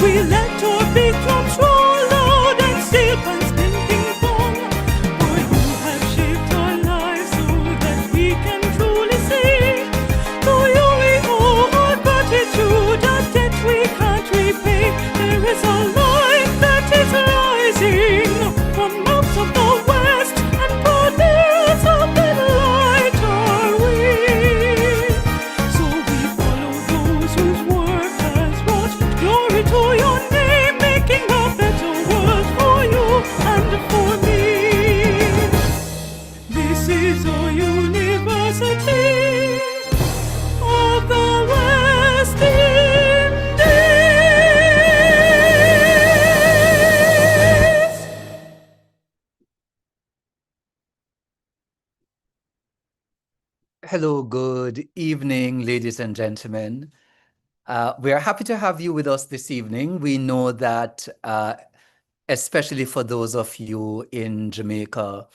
we let our big drums roll loud and still can spin ping pong. For you have shaped our lives so that we can truly say, to you we owe our gratitude, a debt we can't repay. There is a light that is rising from out of the west, and broad hills of the light our way. So we follow those whose work has brought glory to your name, making a better world for you and for me. This is our University of the West Indies. Hello, good evening, ladies and gentlemen. We are happy to have you with us this evening. We know that, especially for those of you in Jamaica,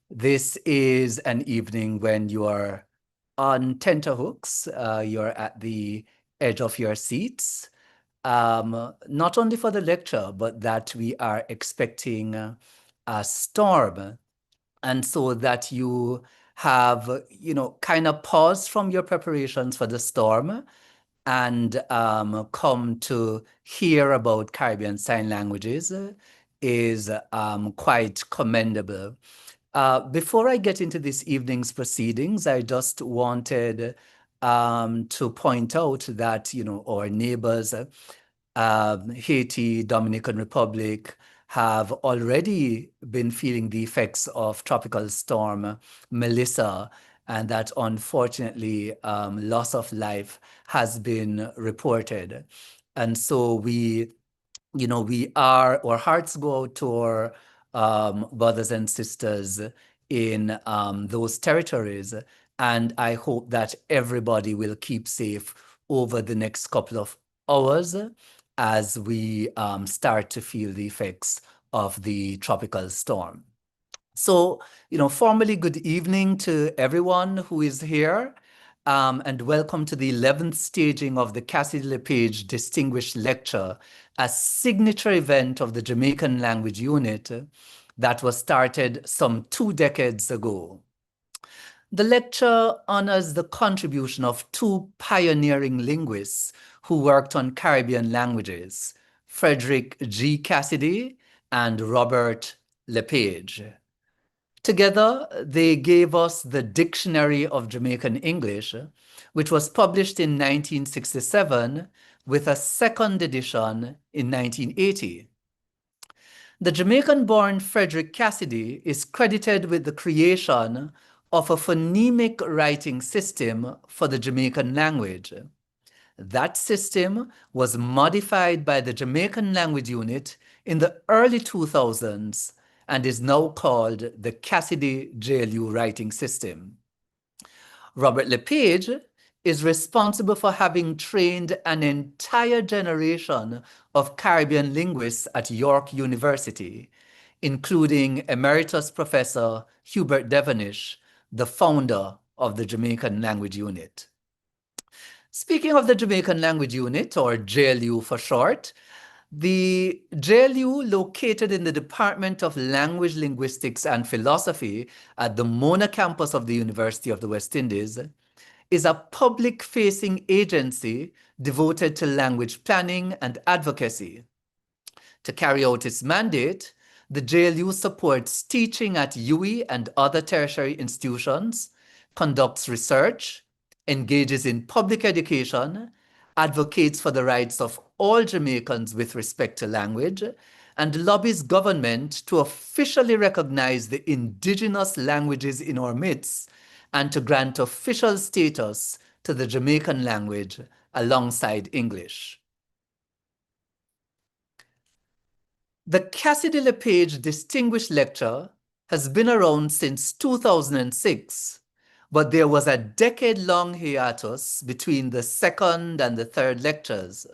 this is an evening when you are on tenterhooks, you're at the edge of your seats, not only for the lecture, but that we are expecting a storm. And so that you have, kind of paused from your preparations for the storm and come to hear about Caribbean Sign Languages is quite commendable. Before I get into this evening's proceedings, I just wanted to point out that, our neighbors, Haiti, Dominican Republic, have already been feeling the effects of tropical storm Melissa, and that unfortunately loss of life has been reported. And so our hearts go out to our brothers and sisters in those territories. And I hope that everybody will keep safe over the next couple of hours as we start to feel the effects of the tropical storm. So, formally good evening to everyone who is here, and welcome to the 11th staging of the Cassidy-Le Distinguished Lecture, a signature event of the Jamaican Language Unit that was started some 2 decades ago. The lecture honors the contribution of 2 pioneering linguists who worked on Caribbean languages, Frederick G. Cassidy and Robert LePage. Together, they gave us the Dictionary of Jamaican English, which was published in 1967 with a second edition in 1980. The Jamaican-born Frederick Cassidy is credited with the creation of a phonemic writing system for the Jamaican language. That system was modified by the Jamaican Language Unit in the early 2000s and is now called the Cassidy JLU writing system. Robert LePage is responsible for having trained an entire generation of Caribbean linguists at York University, including Emeritus Professor Hubert Devonish, the founder of the Jamaican Language Unit. Speaking of the Jamaican Language Unit, or JLU for short, the JLU, located in the Department of Language, Linguistics and Philosophy at the Mona campus of the University of the West Indies, is a public-facing agency devoted to language planning and advocacy. To carry out its mandate, the JLU supports teaching at UWI and other tertiary institutions, conducts research, engages in public education, advocates for the rights of all Jamaicans with respect to language, and lobbies government to officially recognize the indigenous languages in our midst and to grant official status to the Jamaican language alongside English. The Cassidy-Le Distinguished Lecture has been around since 2006, but there was a decade-long hiatus between the second and the third lectures.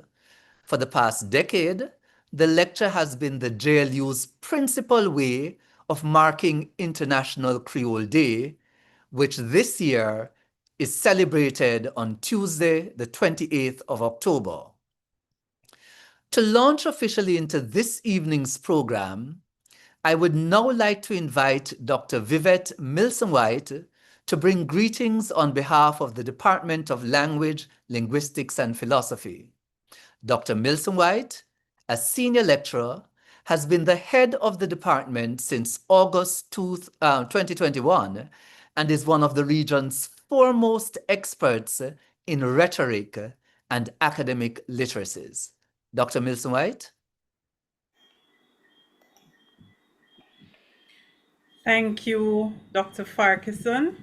For the past decade, the lecture has been the JLU's principal way of marking International Creole Day, which this year is celebrated on Tuesday, the 28th of October. To launch officially into this evening's program, I would now like to invite Dr. Vivette Milson-White to bring greetings on behalf of the Department of Language, Linguistics and Philosophy. Dr. Milson-White, a senior lecturer, has been the head of the department since August 2021 and is one of the region's foremost experts in rhetoric and academic literacies. Dr. Milson-White? Thank you, Dr. Farquharson.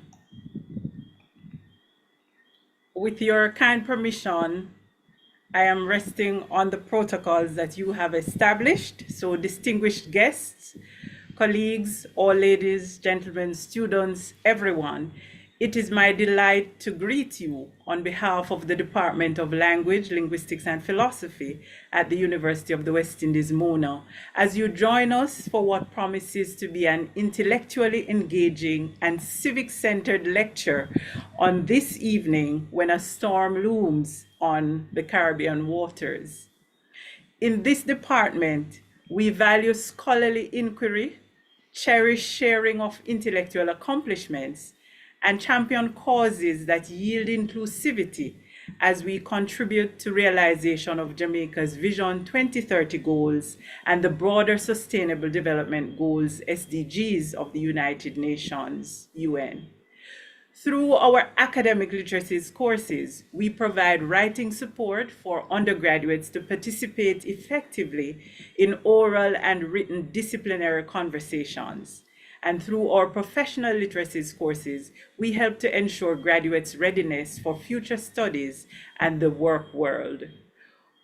With your kind permission, I am resting on the protocols that you have established. So distinguished guests, colleagues, all ladies, gentlemen, students, everyone, it is my delight to greet you on behalf of the Department of Language, Linguistics and Philosophy at the University of the West Indies, MONA, as you join us for what promises to be an intellectually engaging and civic-centered lecture on this evening when a storm looms on the Caribbean waters. In this department, we value scholarly inquiry, cherish sharing of intellectual accomplishments, and champion causes that yield inclusivity as we contribute to realization of Jamaica's Vision 2030 goals and the broader Sustainable Development Goals, SDGs, of the United Nations, UN. Through our academic literacies courses, we provide writing support for undergraduates to participate effectively in oral and written disciplinary conversations. And through our professional literacies courses, we help to ensure graduates' readiness for future studies and the work world.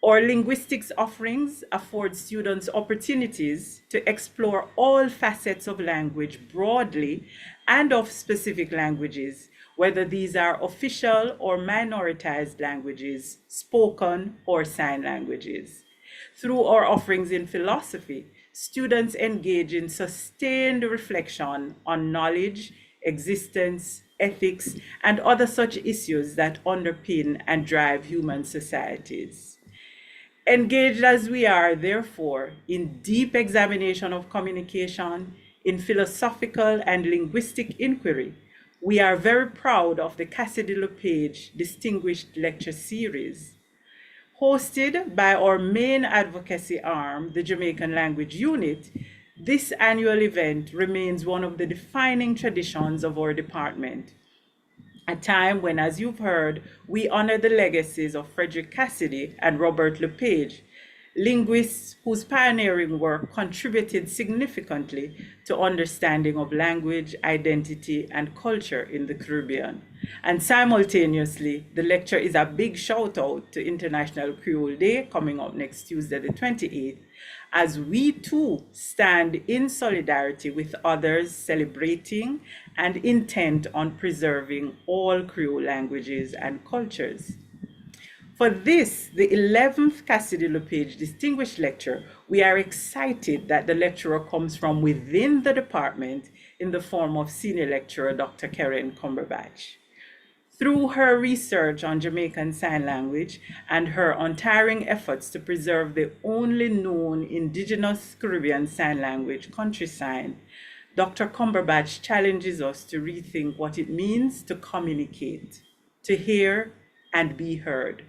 Our linguistics offerings afford students opportunities to explore all facets of language broadly and of specific languages, whether these are official or minoritized languages, spoken or sign languages. Through our offerings in philosophy, students engage in sustained reflection on knowledge, existence, ethics, and other such issues that underpin and drive human societies. Engaged as we are, therefore, in deep examination of communication, in philosophical and linguistic inquiry, we are very proud of the Cassidy-Le Distinguished Lecture Series. Hosted by our main advocacy arm, the Jamaican Language Unit, this annual event remains one of the defining traditions of our department. A time when, as you've heard, we honor the legacies of Frederick Cassidy and Robert LePage, linguists whose pioneering work contributed significantly to understanding of language, identity, and culture in the Caribbean. And simultaneously, the lecture is a big shout out to International Creole Day coming up next Tuesday, the 28th, as we too stand in solidarity with others celebrating and intent on preserving all Creole languages and cultures. For this, the 11th Cassidy-Le Distinguished Lecture, we are excited that the lecturer comes from within the department in the form of Senior Lecturer Dr. Keren Cumberbatch. Through her research on Jamaican Sign Language and her untiring efforts to preserve the only known indigenous Caribbean Sign Language, country sign, Dr. Cumberbatch challenges us to rethink what it means to communicate, to hear and be heard.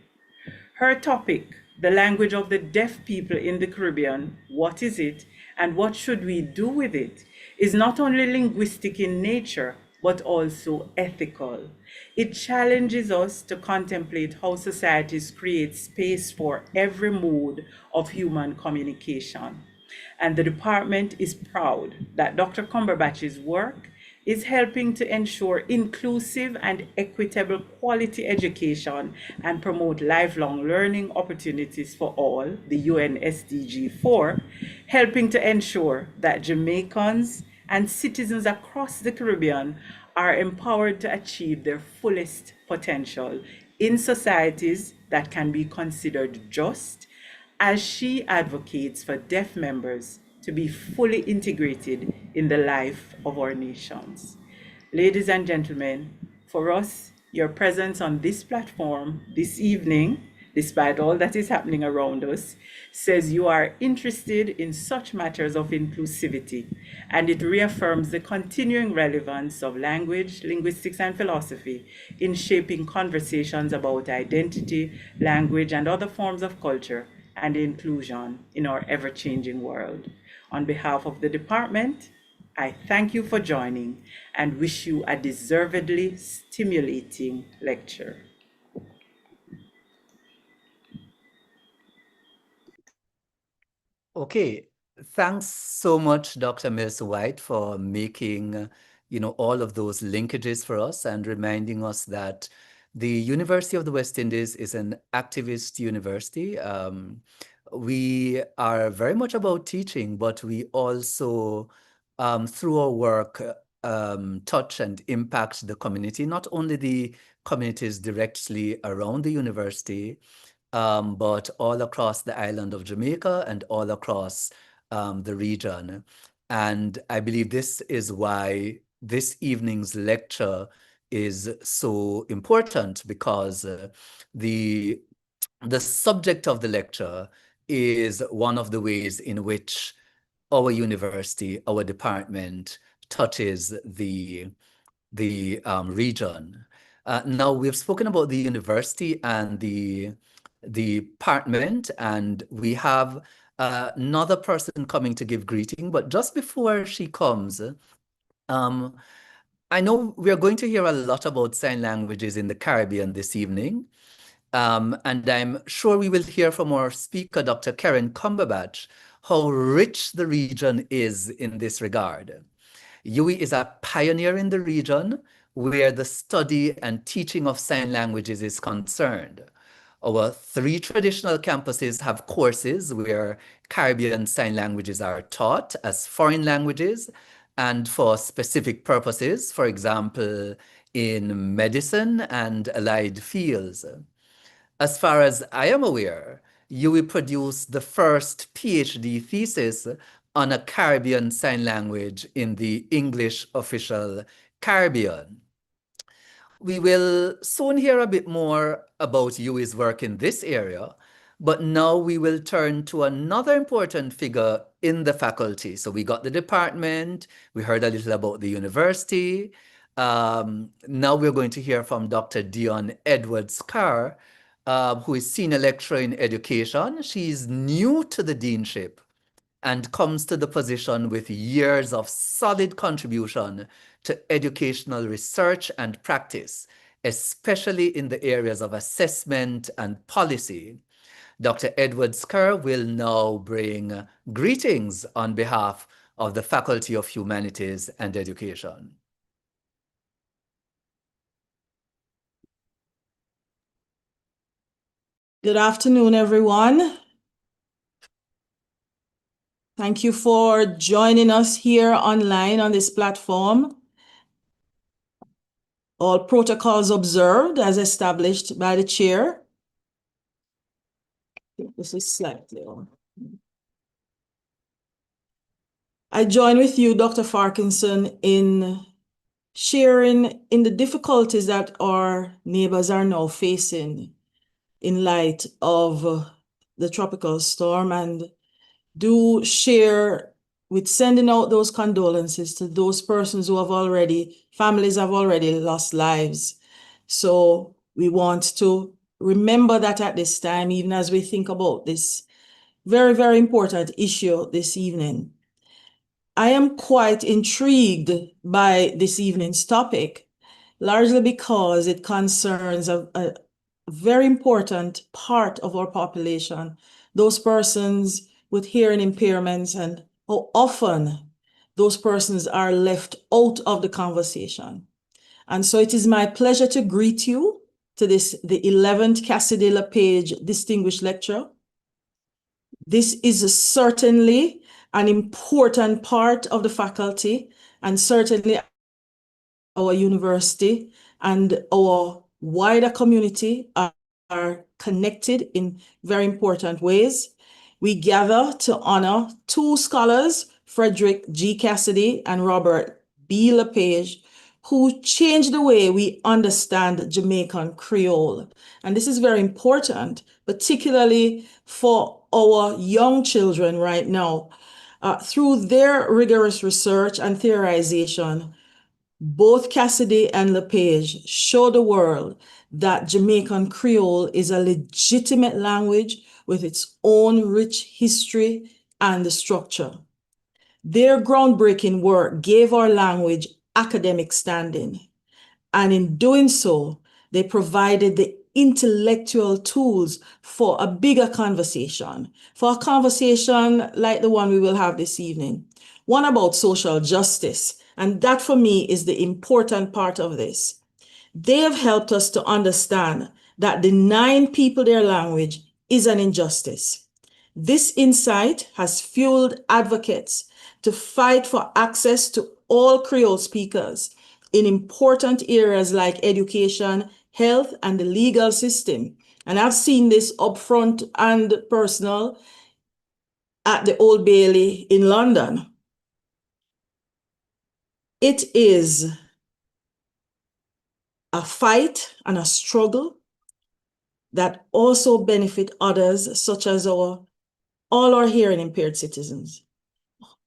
Her topic, the language of the deaf people in the Caribbean, what is it and what should we do with it, is not only linguistic in nature, but also ethical. It challenges us to contemplate how societies create space for every mode of human communication. And the department is proud that Dr. Cumberbatch's work is helping to ensure inclusive and equitable quality education and promote lifelong learning opportunities for all, the UN SDG 4, helping to ensure that Jamaicans and citizens across the Caribbean are empowered to achieve their fullest potential in societies that can be considered just, as she advocates for deaf members to be fully integrated in the life of our nations. Ladies and gentlemen, for us, your presence on this platform this evening, despite all that is happening around us, says you are interested in such matters of inclusivity, and it reaffirms the continuing relevance of language, linguistics, and philosophy in shaping conversations about identity, language, and other forms of culture and inclusion in our ever-changing world. On behalf of the department, I thank you for joining and wish you a deservedly stimulating lecture. Okay, thanks so much, Dr. Mills White, for making, all of those linkages for us and reminding us that the University of the West Indies is an activist university. We are very much about teaching, but we also, through our work, touch and impact the community, not only the communities directly around the university, but all across the island of Jamaica and all across the region. And I believe this is why this evening's lecture is so important, because the subject of the lecture is one of the ways in which our university, our department, touches the region. Now, we've spoken about the university and the department, and we have another person coming to give greeting. But just before she comes, I know we are going to hear a lot about sign languages in the Caribbean this evening. And I'm sure we will hear from our speaker, Dr. Keren Cumberbatch, how rich the region is in this regard. UWI is a pioneer in the region where the study and teaching of sign languages is concerned. Our 3 traditional campuses have courses where Caribbean Sign Languages are taught as foreign languages and for specific purposes, for example, in medicine and allied fields. As far as I am aware, UWI produced the first PhD thesis on a Caribbean Sign Language in the English official Caribbean. We will soon hear a bit more about UWI's work in this area, but now we will turn to another important figure in the faculty. So we got the department, we heard a little about the university. Now we're going to hear from Dr. Dion Edwards-Carr, who is Senior Lecturer in Education. She's new to the deanship and comes to the position with years of solid contribution to educational research and practice, especially in the areas of assessment and policy. Dr. Edwards-Carr will now bring greetings on behalf of the Faculty of Humanities and Education. Good afternoon, everyone. Thank you for joining us here online on this platform. All protocols observed as established by the chair. This is slightly on. I join with you, Dr. Farkinson, in sharing in the difficulties that our neighbors are now facing in light of the tropical storm, and do share with sending out those condolences to those persons who families have already lost lives. So we want to remember that at this time, even as we think about this very, very important issue this evening. I am quite intrigued by this evening's topic, largely because it concerns a very important part of our population, those persons with hearing impairments, and how often those persons are left out of the conversation. And so it is my pleasure to greet you to the 11th Cassidy-Le Page Distinguished Lecture. This is certainly an important part of the faculty, and certainly our university and our wider community are connected in very important ways. We gather to honor 2 scholars, Frederick G. Cassidy and Robert B. LePage, who changed the way we understand Jamaican Creole. And this is very important, particularly for our young children right now. Through their rigorous research and theorization, both Cassidy and LePage show the world that Jamaican Creole is a legitimate language with its own rich history and structure. Their groundbreaking work gave our language academic standing, and in doing so, they provided the intellectual tools for a bigger conversation, for a conversation like the one we will have this evening, one about social justice. And that for me is the important part of this. They have helped us to understand that denying people their language is an injustice. This insight has fueled advocates to fight for access to all Creole speakers in important areas like education, health, and the legal system. And I've seen this upfront and personal at the Old Bailey in London. It is a fight and a struggle that also benefit others, such as all our hearing impaired citizens,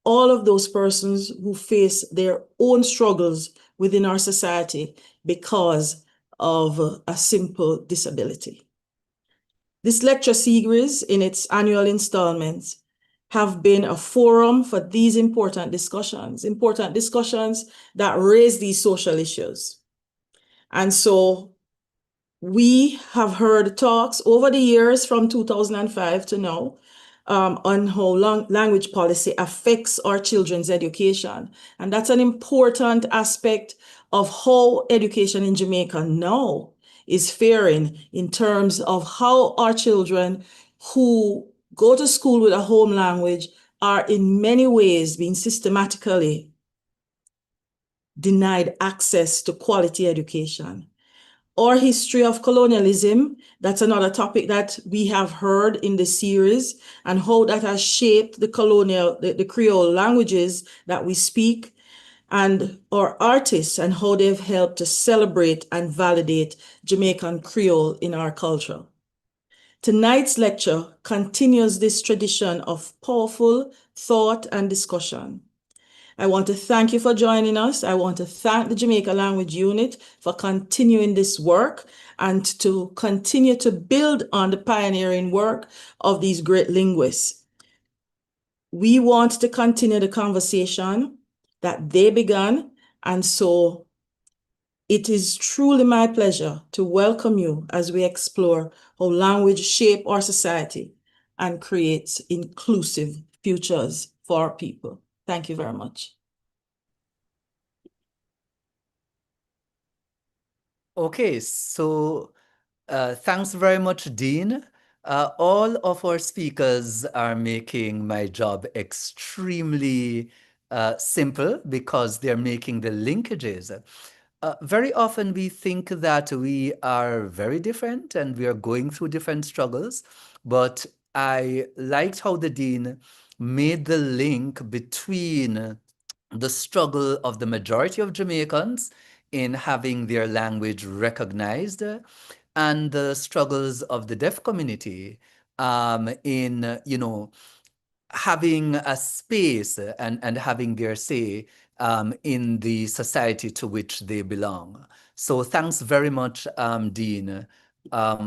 all of those persons who face their own struggles within our society because of a simple disability. This lecture series in its annual installments have been a forum for these important discussions that raise these social issues. And so we have heard talks over the years from 2005 to now on how language policy affects our children's education. And that's an important aspect of how education in Jamaica now is faring in terms of how our children who go to school with a home language are in many ways being systematically denied access to quality education. Our history of colonialism, that's another topic that we have heard in the series, and how that has shaped the Creole languages that we speak, and our artists and how they've helped to celebrate and validate Jamaican Creole in our culture. Tonight's lecture continues this tradition of powerful thought and discussion. I want to thank you for joining us. I want to thank the Jamaica Language Unit for continuing this work and to continue to build on the pioneering work of these great linguists. We want to continue the conversation that they began, and so it is truly my pleasure to welcome you as we explore how language shapes our society and creates inclusive futures for our people. Thank you very much. Okay, so thanks very much, Dean. All of our speakers are making my job extremely simple because they're making the linkages. Very often we think that we are very different and we are going through different struggles, but I liked how the Dean made the link between the struggle of the majority of Jamaicans in having their language recognized and the struggles of the deaf community in, having a space and having their say in the society to which they belong. So thanks very much, Dean,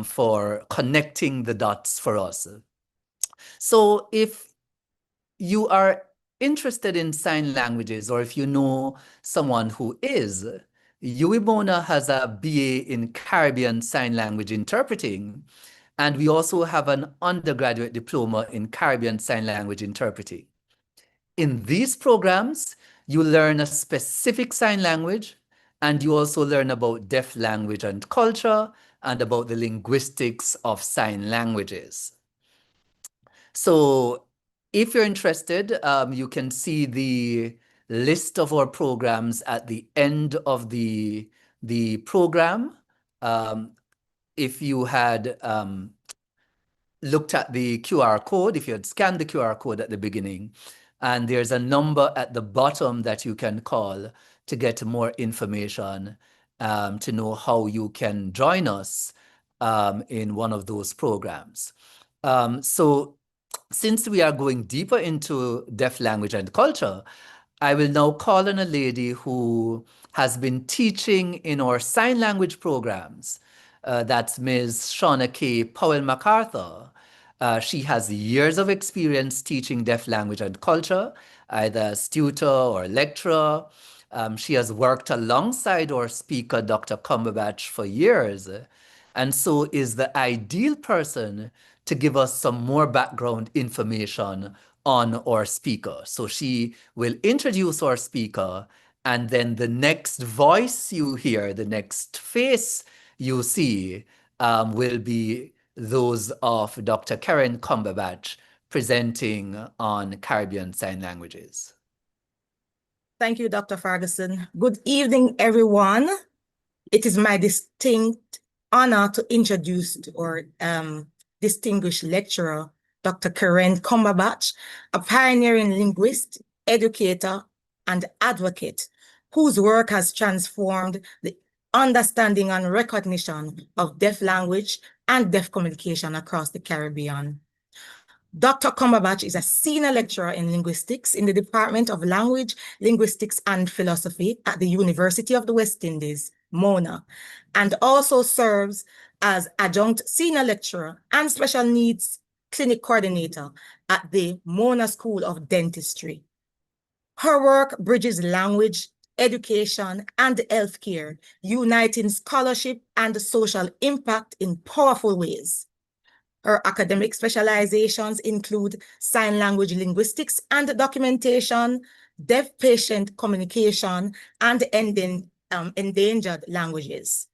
for connecting the dots for us. So if you are interested in sign languages, or if you know someone who is, UWI-MONA has a BA in Caribbean Sign Language Interpreting, and we also have an undergraduate diploma in Caribbean Sign Language Interpreting. In these programs, you learn a specific sign language, and you also learn about deaf language and culture, and about the linguistics of sign languages. So if you're interested, you can see the list of our programs at the end of the program. If you had looked at the QR code, if you had scanned the QR code at the beginning, and there's a number at the bottom that you can call to get more information, to know how you can join us in one of those programs. So since we are going deeper into deaf language and culture, I will now call on a lady who has been teaching in our sign language programs. That's Ms. Shauna K. Powell MacArthur. She has years of experience teaching deaf language and culture, either as tutor or lecturer. She has worked alongside our speaker, Dr. Cumberbatch, for years, and so is the ideal person to give us some more background information on our speaker. So she will introduce our speaker, and then the next voice you hear, the next face you see, will be those of Dr. Keren Cumberbatch presenting on Caribbean Sign Languages. Thank you, Dr. Ferguson. Good evening, everyone. It is my distinct honor to introduce our distinguished lecturer, Dr. Keren Cumberbatch, a pioneering linguist, educator, and advocate whose work has transformed the understanding and recognition of deaf language and deaf communication across the Caribbean. Dr. Cumberbatch is a senior lecturer in linguistics in the Department of Language, Linguistics, and Philosophy at the University of the West Indies, MONA, and also serves as adjunct senior lecturer and special needs clinic coordinator at the MONA School of Dentistry. Her work bridges language, education, and healthcare, uniting scholarship and social impact in powerful ways. Her academic specializations include sign language linguistics and documentation, deaf patient communication, and endangered languages.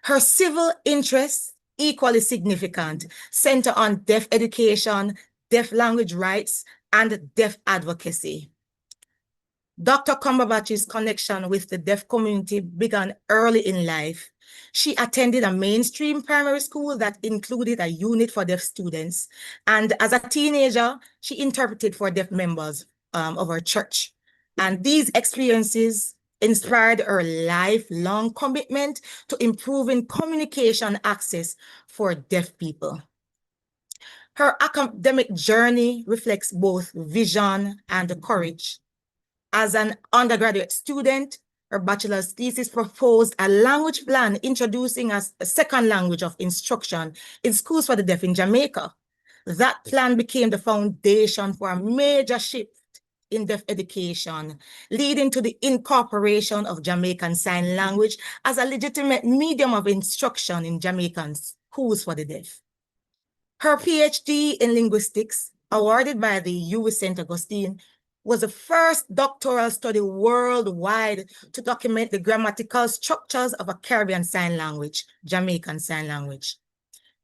Her civil interests, equally significant, center on deaf education, deaf language rights, and deaf advocacy. Dr. Cumberbatch's connection with the deaf community began early in life. She attended a mainstream primary school that included a unit for deaf students. And as a teenager, she interpreted for deaf members of her church. And these experiences inspired her lifelong commitment to improving communication access for deaf people. Her academic journey reflects both vision and courage. As an undergraduate student, her bachelor's thesis proposed a language plan introducing a second language of instruction in schools for the deaf in Jamaica. That plan became the foundation for a major shift in deaf education, leading to the incorporation of Jamaican Sign Language as a legitimate medium of instruction in Jamaican schools for the deaf. Her PhD in linguistics, awarded by the U.S. St. Augustine, was the first doctoral study worldwide to document the grammatical structures of a Caribbean Sign Language, Jamaican Sign Language.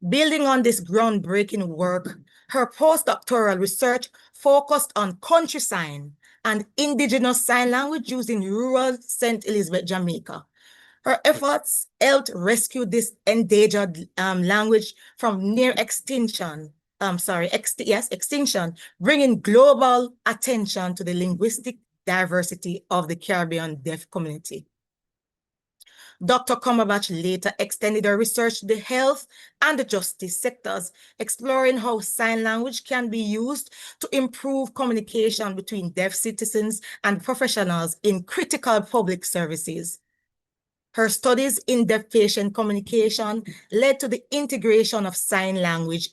Building on this groundbreaking work, her postdoctoral research focused on country sign and indigenous sign language used in rural St. Elizabeth, Jamaica. Her efforts helped rescue this endangered language from near extinction, extinction, bringing global attention to the linguistic diversity of the Caribbean deaf community. Dr. Cumberbatch later extended her research to the health and the justice sectors, exploring how sign language can be used to improve communication between deaf citizens and professionals in critical public services. Her studies in deaf patient communication led to the integration of sign language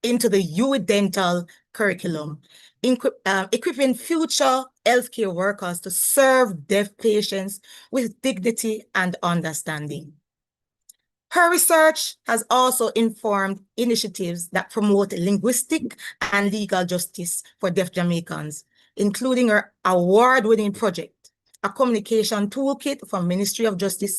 into the UE dental curriculum, equipping future healthcare workers to serve deaf patients with dignity and understanding. Her research has also informed initiatives that promote linguistic and legal justice for deaf Jamaicans, including her award-winning project, a communication toolkit from Ministry of Justice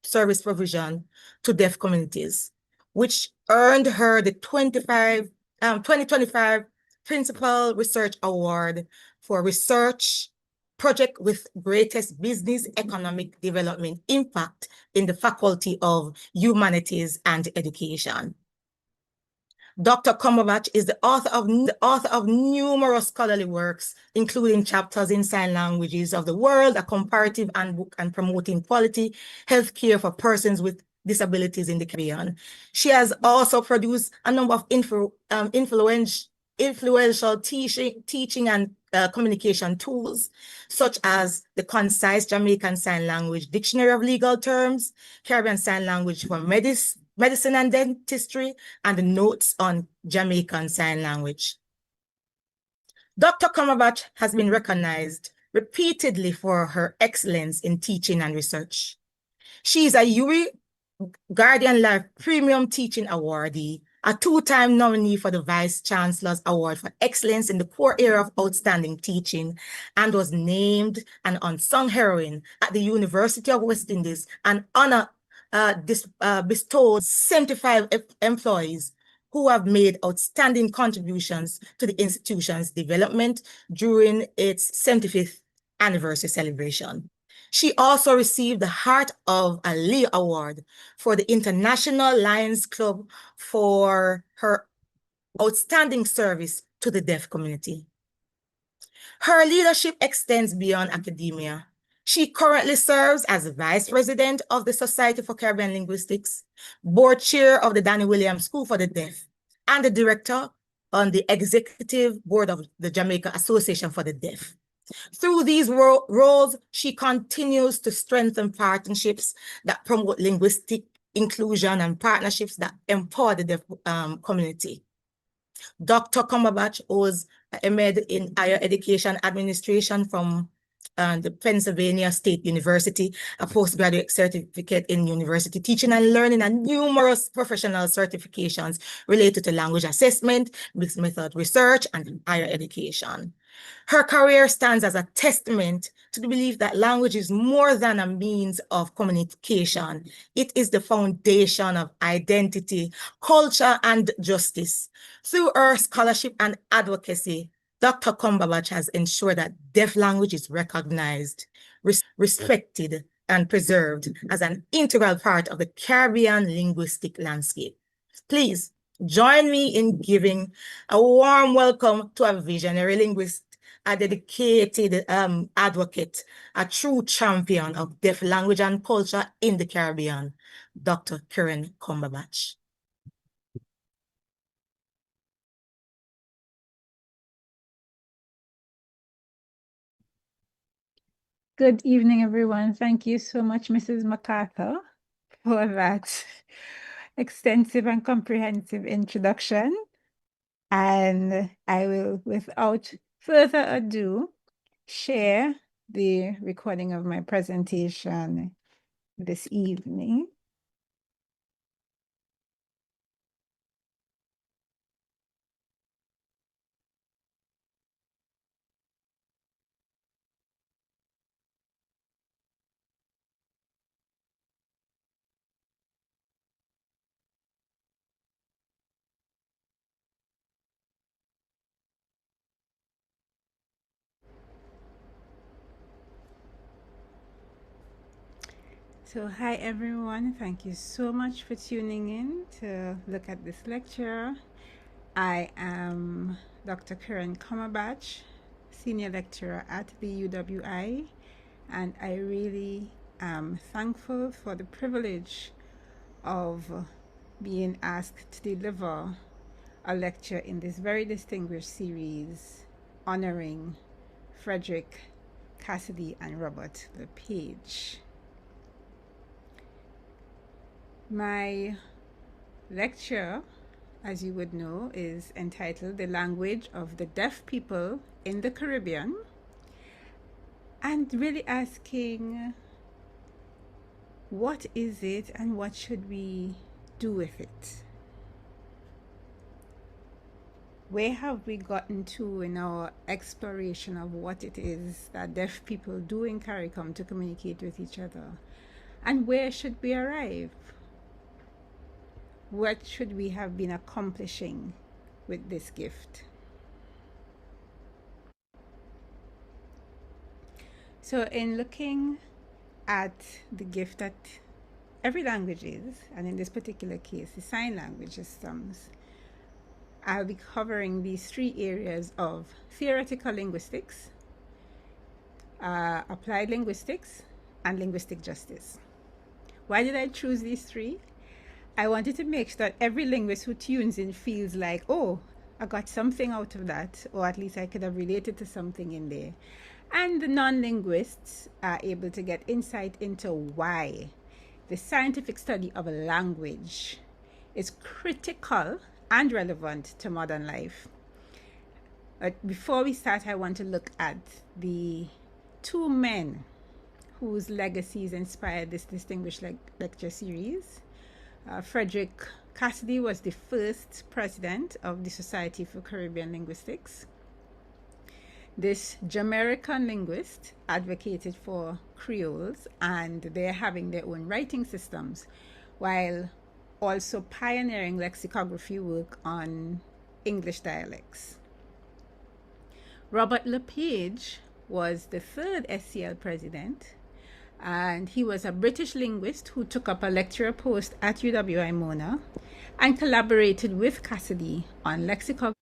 Service Provision to deaf communities, which earned her the 2025 Principal Research Award for research project with greatest business economic development impact in the Faculty of Humanities and Education. Dr. Cumberbatch is the author of numerous scholarly works, including chapters in sign languages of the world, a comparative handbook on promoting quality healthcare for persons with disabilities in the Caribbean. She has also produced a number of influential teaching and communication tools, such as the Concise Jamaican Sign Language Dictionary of Legal Terms, Caribbean Sign Language for Medicine and Dentistry, and the Notes on Jamaican Sign Language. Dr. Cumberbatch has been recognized repeatedly for her excellence in teaching and research. She is a UWI Guardian Life Premium Teaching Awardee, a two-time nominee for the Vice Chancellor's Award for Excellence in the core area of outstanding teaching, and was named an unsung heroine at the University of West Indies, an honor bestowed 75 employees who have made outstanding contributions to the institution's development during its 75th anniversary celebration. She also received the Heart of a Leo Award for the International Lions Club for her outstanding service to the deaf community. Her leadership extends beyond academia. She currently serves as Vice President of the Society for Caribbean Linguistics, Board Chair of the Danny Williams School for the Deaf, and the Director on the Executive Board of the Jamaica Association for the Deaf. Through these roles, she continues to strengthen partnerships that promote linguistic inclusion and partnerships that empower the deaf community. Dr. Cumberbatch holds a med in higher education administration from the Pennsylvania State University, a postgraduate certificate in university teaching and learning, and numerous professional certifications related to language assessment, mixed method research, and higher education. Her career stands as a testament to the belief that language is more than a means of communication. It is the foundation of identity, culture, and justice. Through her scholarship and advocacy, Dr. Cumberbatch has ensured that deaf language is recognized, respected, and preserved as an integral part of the Caribbean linguistic landscape. Please join me in giving a warm welcome to a visionary linguist, a dedicated advocate, a true champion of deaf language and culture in the Caribbean, Dr. Keren Cumberbatch. Good evening, everyone. Thank you so much, Mrs. MacArthur, for that extensive and comprehensive introduction. And I will, without further ado, share the recording of my presentation this evening. So hi everyone, thank you so much for tuning in to look at this lecture. I am Dr. Keren Cumberbatch, Senior Lecturer at the UWI, and I really am thankful for the privilege of being asked to deliver a lecture in this very distinguished series honoring Frederick, Cassidy, and Robert LePage. My lecture, as you would know, is entitled The Language of the Deaf People in the Caribbean, and really asking what is it and what should we do with it? Where have we gotten to in our exploration of what it is that deaf people do in CARICOM to communicate with each other? And where should we arrive? What should we have been accomplishing with this gift? So in looking at the gift that every language is, and in this particular case, the sign language systems, I'll be covering these three areas of theoretical linguistics, applied linguistics, and linguistic justice. Why did I choose these three? I wanted to make sure that every linguist who tunes in feels like, oh, I got something out of that, or at least I could have related to something in there. And the non-linguists are able to get insight into why the scientific study of a language is critical and relevant to modern life. But before we start, I want to look at the two men whose legacies inspired this distinguished lecture series. Frederick Cassidy was the first president of the Society for Caribbean Linguistics. This Jamaican linguist advocated for Creoles and their having their own writing systems, while also pioneering lexicography work on English dialects. Robert LePage was the third SCL president, and he was a British linguist who took up a lecturer post at UWI-Mona and collaborated with Cassidy on lexicography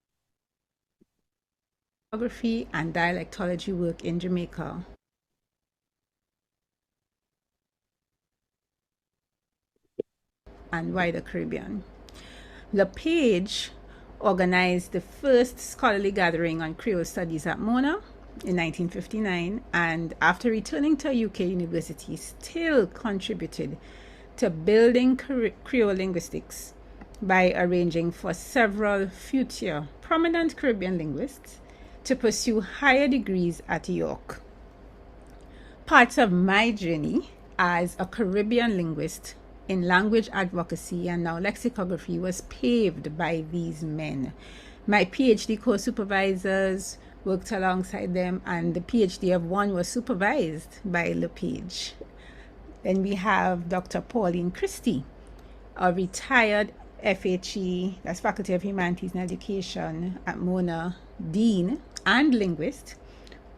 and dialectology work in Jamaica. And wider Caribbean. LePage organized the first scholarly gathering on Creole studies at Mona in 1959, and after returning to a UK university, still contributed to building Creole linguistics by arranging for several future prominent Caribbean linguists to pursue higher degrees at York. Parts of my journey as a Caribbean linguist in language advocacy and now lexicography was paved by these men. My PhD co-supervisors worked alongside them, and the PhD of one was supervised by LePage. Then we have Dr. Pauline Christie, a retired FHE, that's Faculty of Humanities and Education at Mona, Dean and linguist,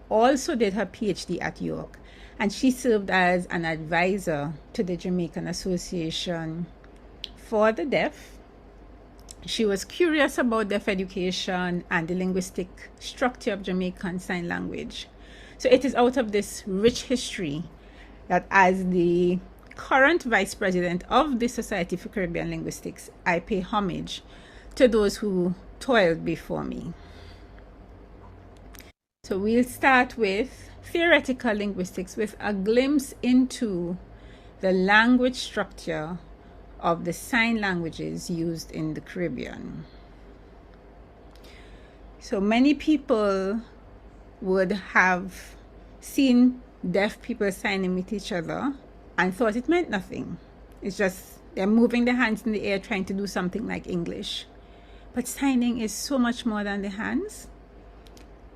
also did her PhD at York, and she served as an advisor to the Jamaican Association for the Deaf. She was curious about deaf education and the linguistic structure of Jamaican Sign Language. So it is out of this rich history that, as the current vice president of the Society for Caribbean Linguistics, I pay homage to those who toiled before me. So we'll start with theoretical linguistics, with a glimpse into the language structure of the sign languages used in the Caribbean. So many people would have seen deaf people signing with each other and thought it meant nothing. It's just they're moving their hands in the air trying to do something like English. But signing is so much more than the hands.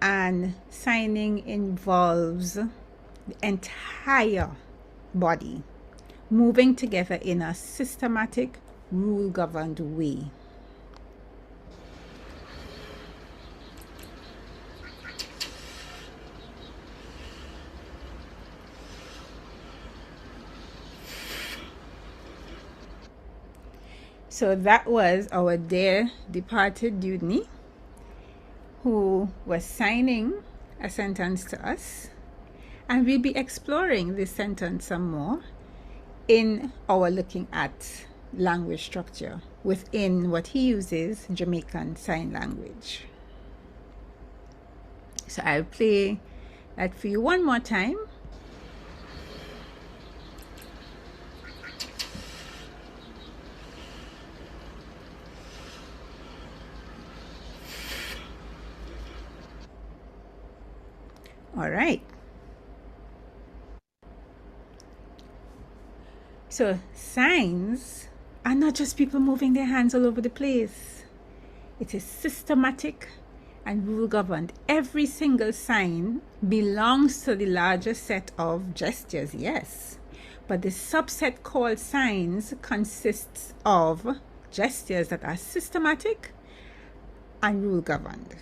And signing involves the entire body moving together in a systematic, rule-governed way. So that was our dear departed Dudney, who was signing a sentence to us, and we'll be exploring this sentence some more in our looking at language structure within what he uses, Jamaican Sign Language. So I'll play that for you one more time. All right. So signs are not just people moving their hands all over the place. It is systematic and rule governed. Every single sign belongs to the larger set of gestures, yes. But the subset called signs consists of gestures that are systematic and rule governed.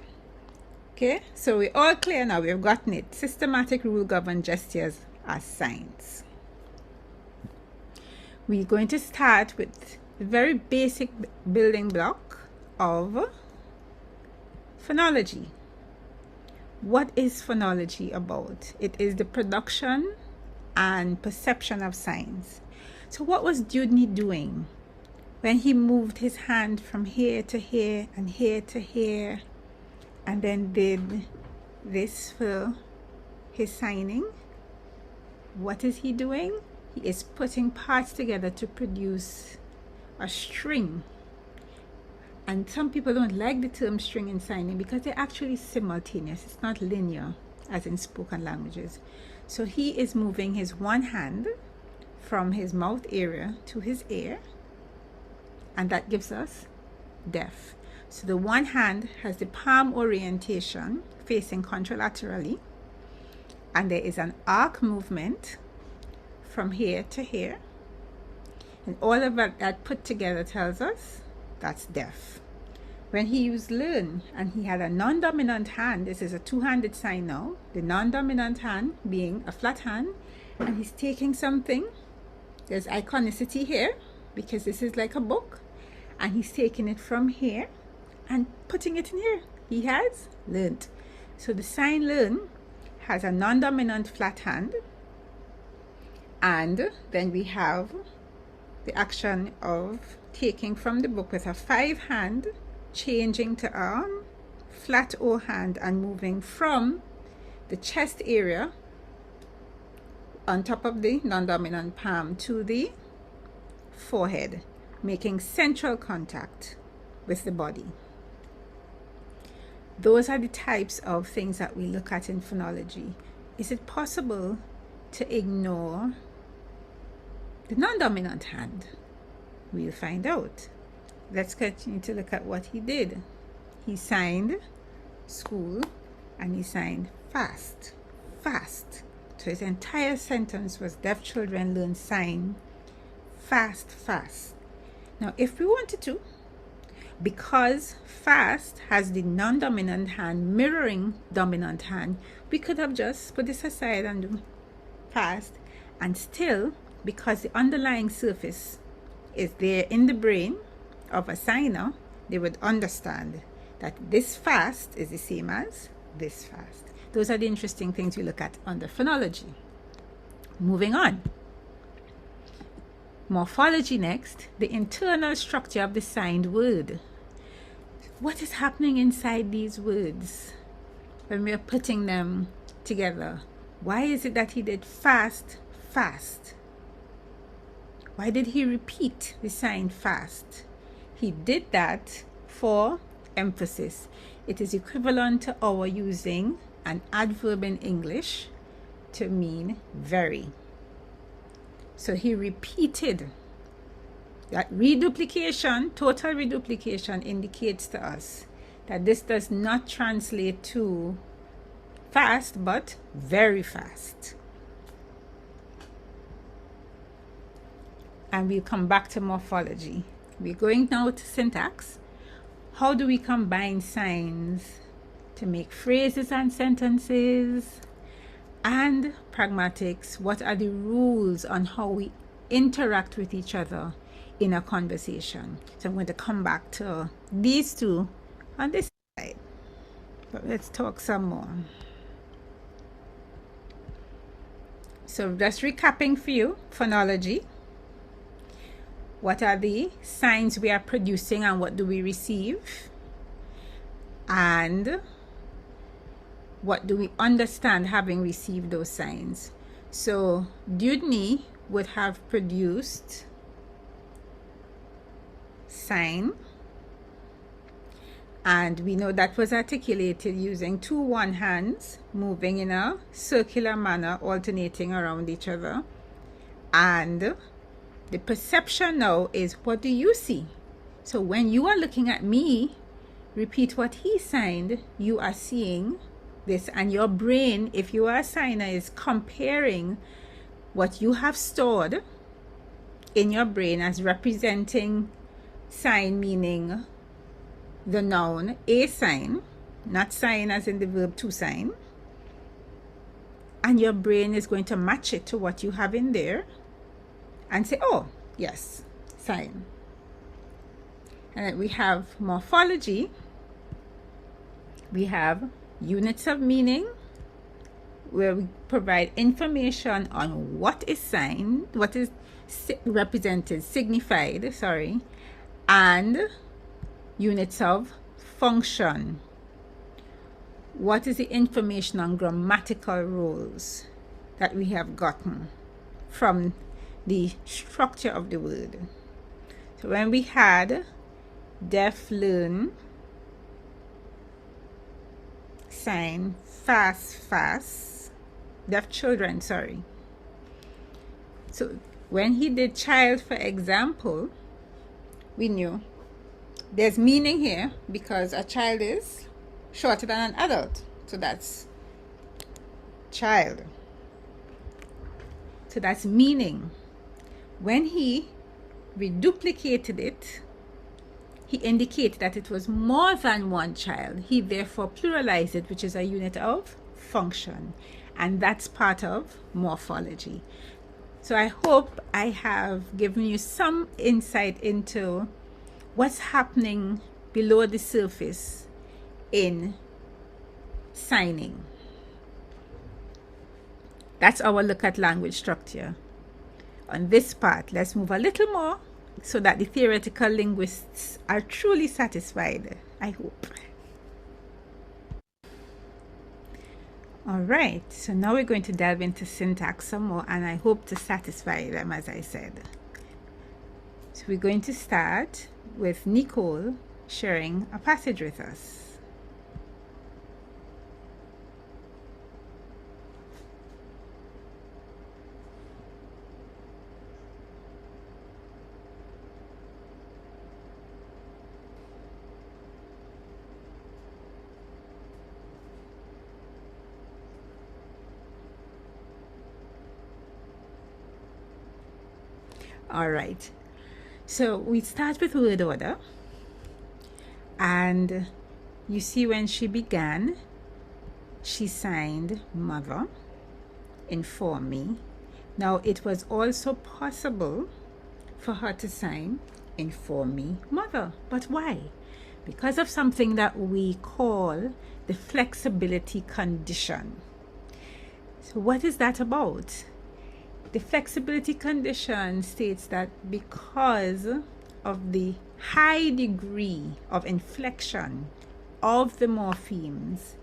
Okay, so we're all clear now. We've gotten it. Systematic rule governed gestures are signs. We're going to start with the very basic building block of Phonology. What is phonology about? It is the production and perception of signs. So what was Dewdney doing when he moved his hand from here to here and here to here, and then did this for his signing? What is he doing? He is putting parts together to produce a string. And some people don't like the term string in signing because they're actually simultaneous. It's not linear as in spoken languages. So he is moving his one hand from his mouth area to his ear, and that gives us deaf. So the one hand has the palm orientation facing contralaterally, and there is an arc movement from here to here, and all of that put together tells us that's deaf. When he used learn and he had a non-dominant hand, this is a two-handed sign now, the non-dominant hand being a flat hand, and he's taking something. There's iconicity here because this is like a book, and he's taking it from here and putting it in here. He has learned. So the sign learn has a non-dominant flat hand, and then we have the action of taking from the book with a 5 hand, changing to a flat O hand and moving from the chest area on top of the non-dominant palm to the forehead, making central contact with the body. Those are the types of things that we look at in phonology. Is it possible to ignore the non-dominant hand? We'll find out. Let's continue to look at what he did. He signed school and he signed fast, fast. So his entire sentence was deaf children learn sign fast, fast. Now, if we wanted to, because fast has the non-dominant hand mirroring dominant hand, we could have just put this aside and do fast, and still, because the underlying surface is there in the brain of a signer, they would understand that this fast is the same as this fast. Those are the interesting things we look at under phonology. Moving on. Morphology next, the internal structure of the signed word. What is happening inside these words when we are putting them together? Why is it that he did fast, fast? Why did he repeat the sign fast? He did that for emphasis. It is equivalent to our using an adverb in English to mean very. So he repeated. That reduplication, total reduplication, indicates to us that this does not translate to fast, but very fast. And we'll come back to morphology. We're going now to syntax. How do we combine signs to make phrases and sentences? And pragmatics, what are the rules on how we interact with each other in a conversation? So I'm going to come back to these two on this side. But let's talk some more. So just recapping for you, phonology. What are the signs we are producing and what do we receive? And what do we understand having received those signs? So Dewdney would have produced sign, and we know that was articulated using 2 one hands moving in a circular manner, alternating around each other. And the perception now is, what do you see? So when you are looking at me, repeat what he signed, you are seeing this, and your brain, if you are a signer, is comparing what you have stored in your brain as representing sign, meaning the noun a sign, not sign as in the verb to sign, and your brain is going to match it to what you have in there and say, oh yes, sign. And then we have morphology. We have units of meaning, where we provide information on what is signed, what is represented, signified, sorry, and units of function. What is the information on grammatical rules that we have gotten from the structure of the word? So when we had deaf learn, sign fast, deaf children, sorry. So when he did child, for example, we knew there's meaning here because a child is shorter than an adult. So that's child. So that's meaning. When he reduplicated it, he indicated that it was more than one child. He therefore pluralized it, which is a unit of function. And that's part of morphology. So I hope I have given you some insight into what's happening below the surface in signing. That's our look at language structure. On this part, let's move a little more so that the theoretical linguists are truly satisfied, I hope. All right, so now we're going to delve into syntax some more, and I hope to satisfy them, as I said. So we're going to start with Nicole sharing a passage with us. All right, so we start with word order, and you see when she began, she signed mother, inform me. Now it was also possible for her to sign inform me mother, but why? Because of something that we call the flexibility condition. So what is that about? The flexibility condition states that because of the high degree of inflection of the morphemes,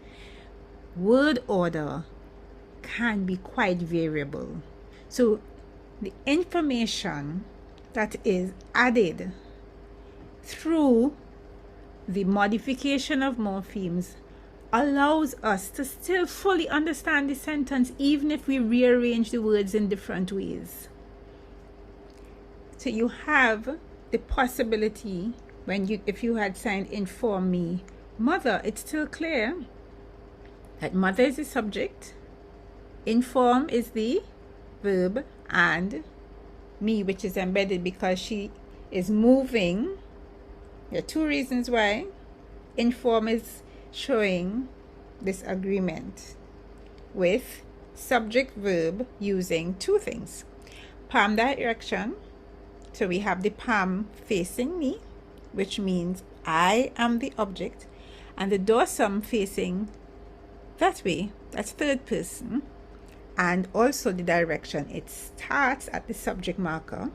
word order can be quite variable. So the information that is added through the modification of morphemes allows us to still fully understand the sentence even if we rearrange the words in different ways. So you have the possibility if you had signed inform me mother, it's still clear that mother is the subject, inform is the verb, and me, which is embedded because she is moving. There are two reasons why. Inform is showing this agreement with subject verb using two things. Palm direction, so we have the palm facing me, which means I am the object, and the dorsum facing that way, that's third person, and also the direction, it starts at the subject marker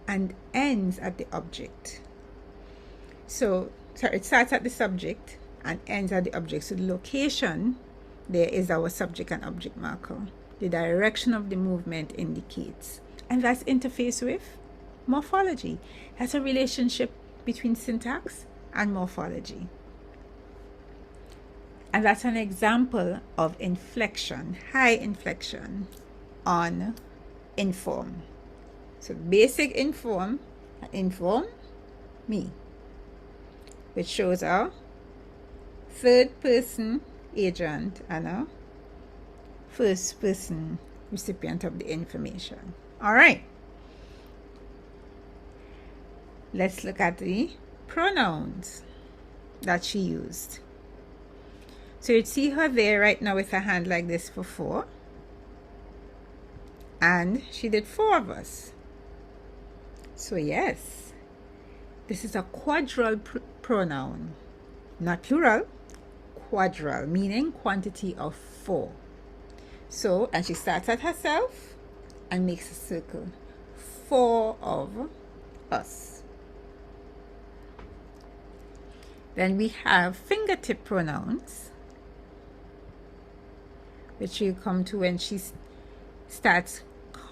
and ends at the object. So it starts at the subject and ends at the object. So the location there is our subject and object marker. The direction of the movement indicates. And that's interface with morphology. That's a relationship between syntax and morphology. And that's an example of inflection, high inflection on inform. So basic inform me, which shows our third person agent and a first person recipient of the information. All right, let's look at the pronouns that she used. So you'd see her there right now with her hand like this for 4, and she did 4 of us. So yes, this is a quadruple pronoun, not plural, quadral, meaning quantity of 4. So, and she starts at herself and makes a circle. 4 of us. Then we have fingertip pronouns, which you come to when she starts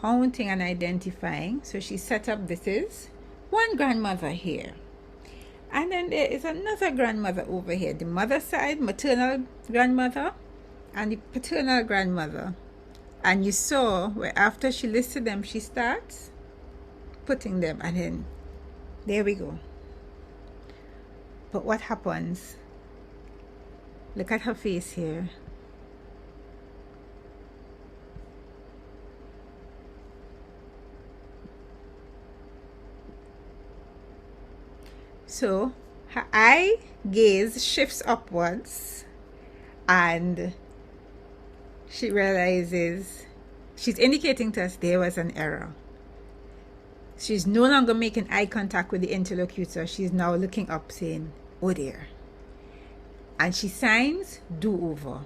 counting and identifying. So she set up, this is one grandmother here. And then there is another grandmother over here. The mother side, maternal grandmother, and the paternal grandmother. And you saw where after she listed them, she starts putting them, and then there we go. But what happens? Look at her face here. So her eye gaze shifts upwards and she realizes, she's indicating to us there was an error. She's no longer making eye contact with the interlocutor. She's now looking up saying, oh dear. And she signs do over.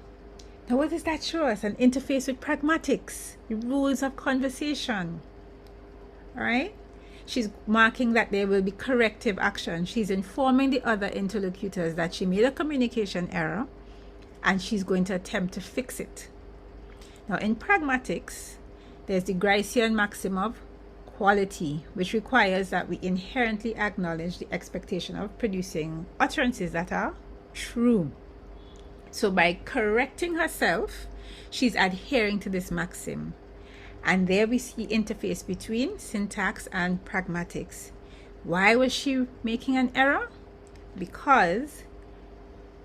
Now what does that show us? An interface with pragmatics, the rules of conversation. All right? She's marking that there will be corrective action. She's informing the other interlocutors that she made a communication error and she's going to attempt to fix it. Now in pragmatics, there's the Gricean maxim of quality, which requires that we inherently acknowledge the expectation of producing utterances that are true. So by correcting herself, she's adhering to this maxim. And there we see interface between syntax and pragmatics. Why was she making an error? Because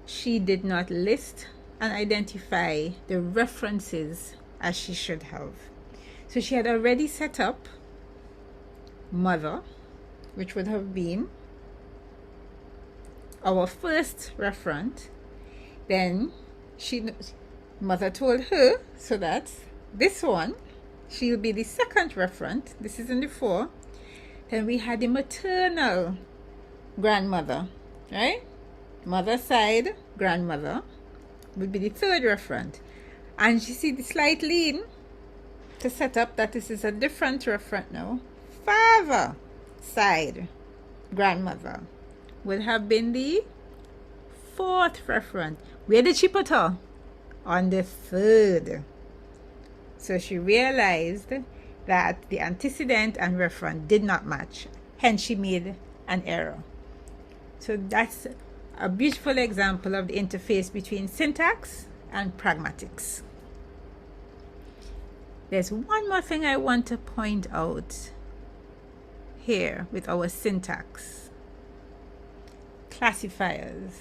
she did not list and identify the references as she should have. So she had already set up mother, which would have been our first referent. Then mother told her, so that's this one. She'll be the second referent. This is in the 4. Then we had the maternal grandmother, right? Mother side grandmother would be the third referent. And you see the slight lean to set up that this is a different referent now. Father side grandmother would have been the 4th referent. Where did she put her? On the 3rd. So she realized that the antecedent and referent did not match. Hence she made an error. So that's a beautiful example of the interface between syntax and pragmatics. There's one more thing I want to point out here with our syntax. Classifiers.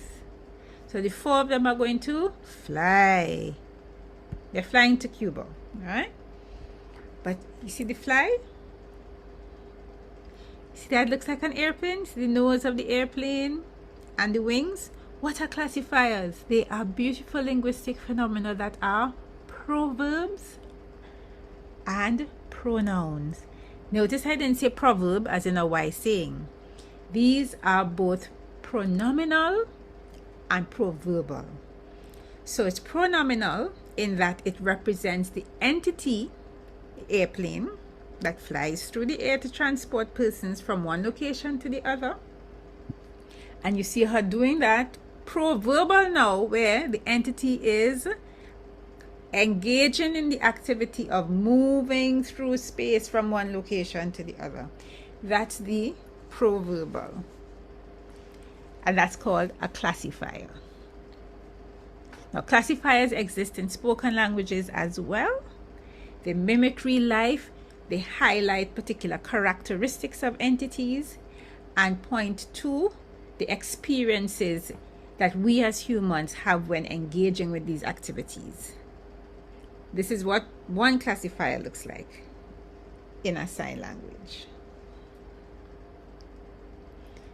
So the 4 of them are going to fly. They're flying to Cuba, right? But you see the fly? See that looks like an airplane? See the nose of the airplane and the wings? What are classifiers? They are beautiful linguistic phenomena that are proverbs and pronouns. Notice I didn't say proverb as in a wise saying. These are both pronominal and proverbal. So it's pronominal in that it represents the entity, the airplane, that flies through the air to transport persons from one location to the other. And you see her doing that. Proverbal now, where the entity is engaging in the activity of moving through space from one location to the other. That's the proverbal. And that's called a classifier. Now, classifiers exist in spoken languages as well. They mimicry life. They highlight particular characteristics of entities and point to the experiences that we as humans have when engaging with these activities. This is what one classifier looks like in a sign language.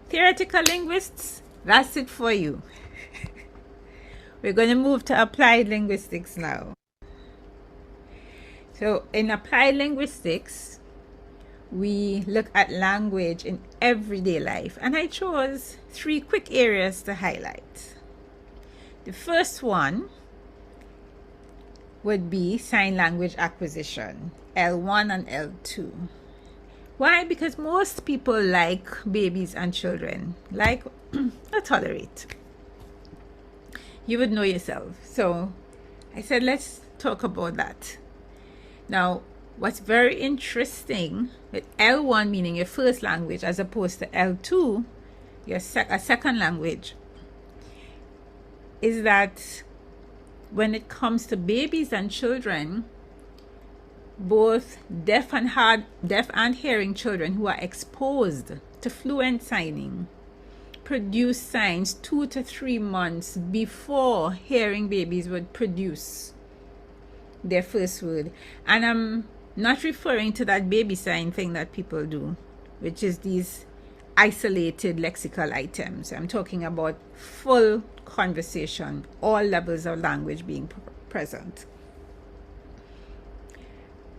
Theoretical linguists, that's it for you. We're going to move to applied linguistics now. So in applied linguistics, we look at language in everyday life, and I chose 3 quick areas to highlight. The first one would be sign language acquisition, L1 and L2. Why? Because most people like babies and children, like not tolerate. You would know yourself. So I said, let's talk about that. Now, what's very interesting with L1, meaning your first language, as opposed to L2, a second language, is that when it comes to babies and children, both deaf and hearing children who are exposed to fluent signing produce signs 2 to 3 months before hearing babies would produce their first word. And I'm not referring to that baby sign thing that people do, which is these isolated lexical items. I'm talking about full conversation, all levels of language being present.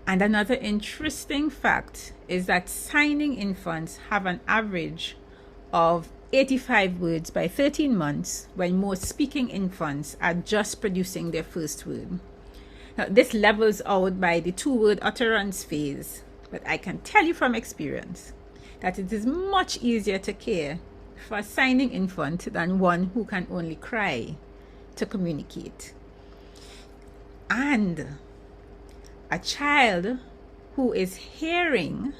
And another interesting fact is that signing infants have an average of 85 words by 13 months, when most speaking infants are just producing their first word. Now, this levels out by the 2-word utterance phase, but I can tell you from experience that it is much easier to care for a signing infant than one who can only cry to communicate. And a child who is hearing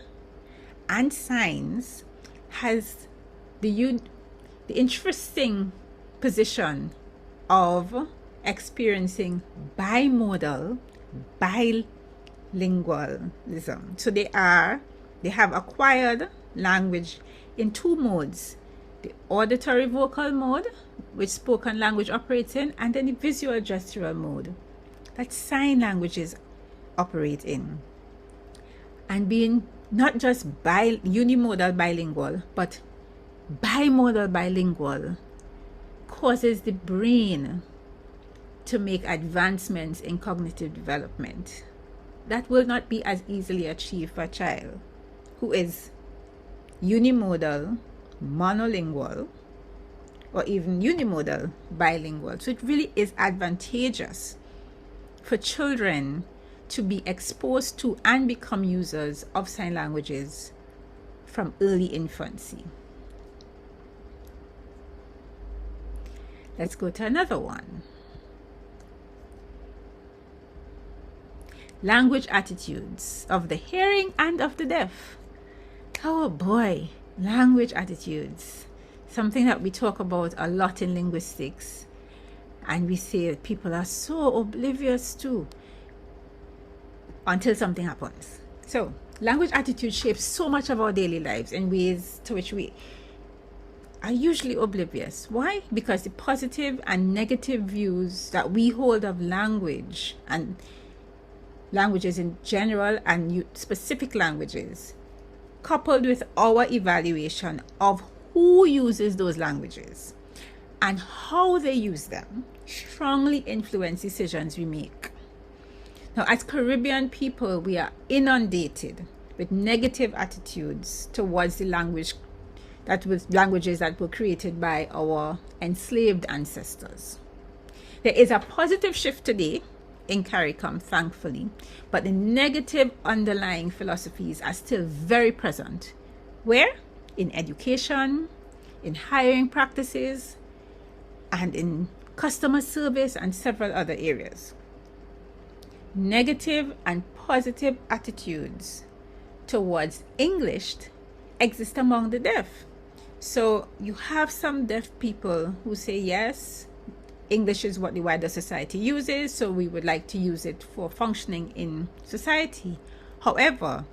and signs has the interesting position of experiencing bimodal bilingualism. So they have acquired language in 2 modes: the auditory vocal mode, which spoken language operates in, and then the visual gestural mode that sign languages operate in. And being not just unimodal bilingual, but bimodal bilingual causes the brain to make advancements in cognitive development that will not be as easily achieved for a child who is unimodal, monolingual, or even unimodal bilingual. So it really is advantageous for children to be exposed to and become users of sign languages from early infancy. Let's go to another one. Language attitudes of the hearing and of the deaf. Oh boy, language attitudes. Something that we talk about a lot in linguistics. And we say that people are so oblivious to until something happens. So, language attitude shapes so much of our daily lives in ways to which we are usually oblivious. Why? Because the positive and negative views that we hold of language and languages in general and specific languages, coupled with our evaluation of who uses those languages and how they use them, strongly influence decisions we make. Now, as Caribbean people, we are inundated with negative attitudes towards the languages that were created by our enslaved ancestors. There is a positive shift today in CARICOM, thankfully, but the negative underlying philosophies are still very present. Where? In education, in hiring practices, and in customer service and several other areas. Negative and positive attitudes towards English exist among the deaf. So you have some deaf people who say, yes, English is what the wider society uses, so we would like to use it for functioning in society. However,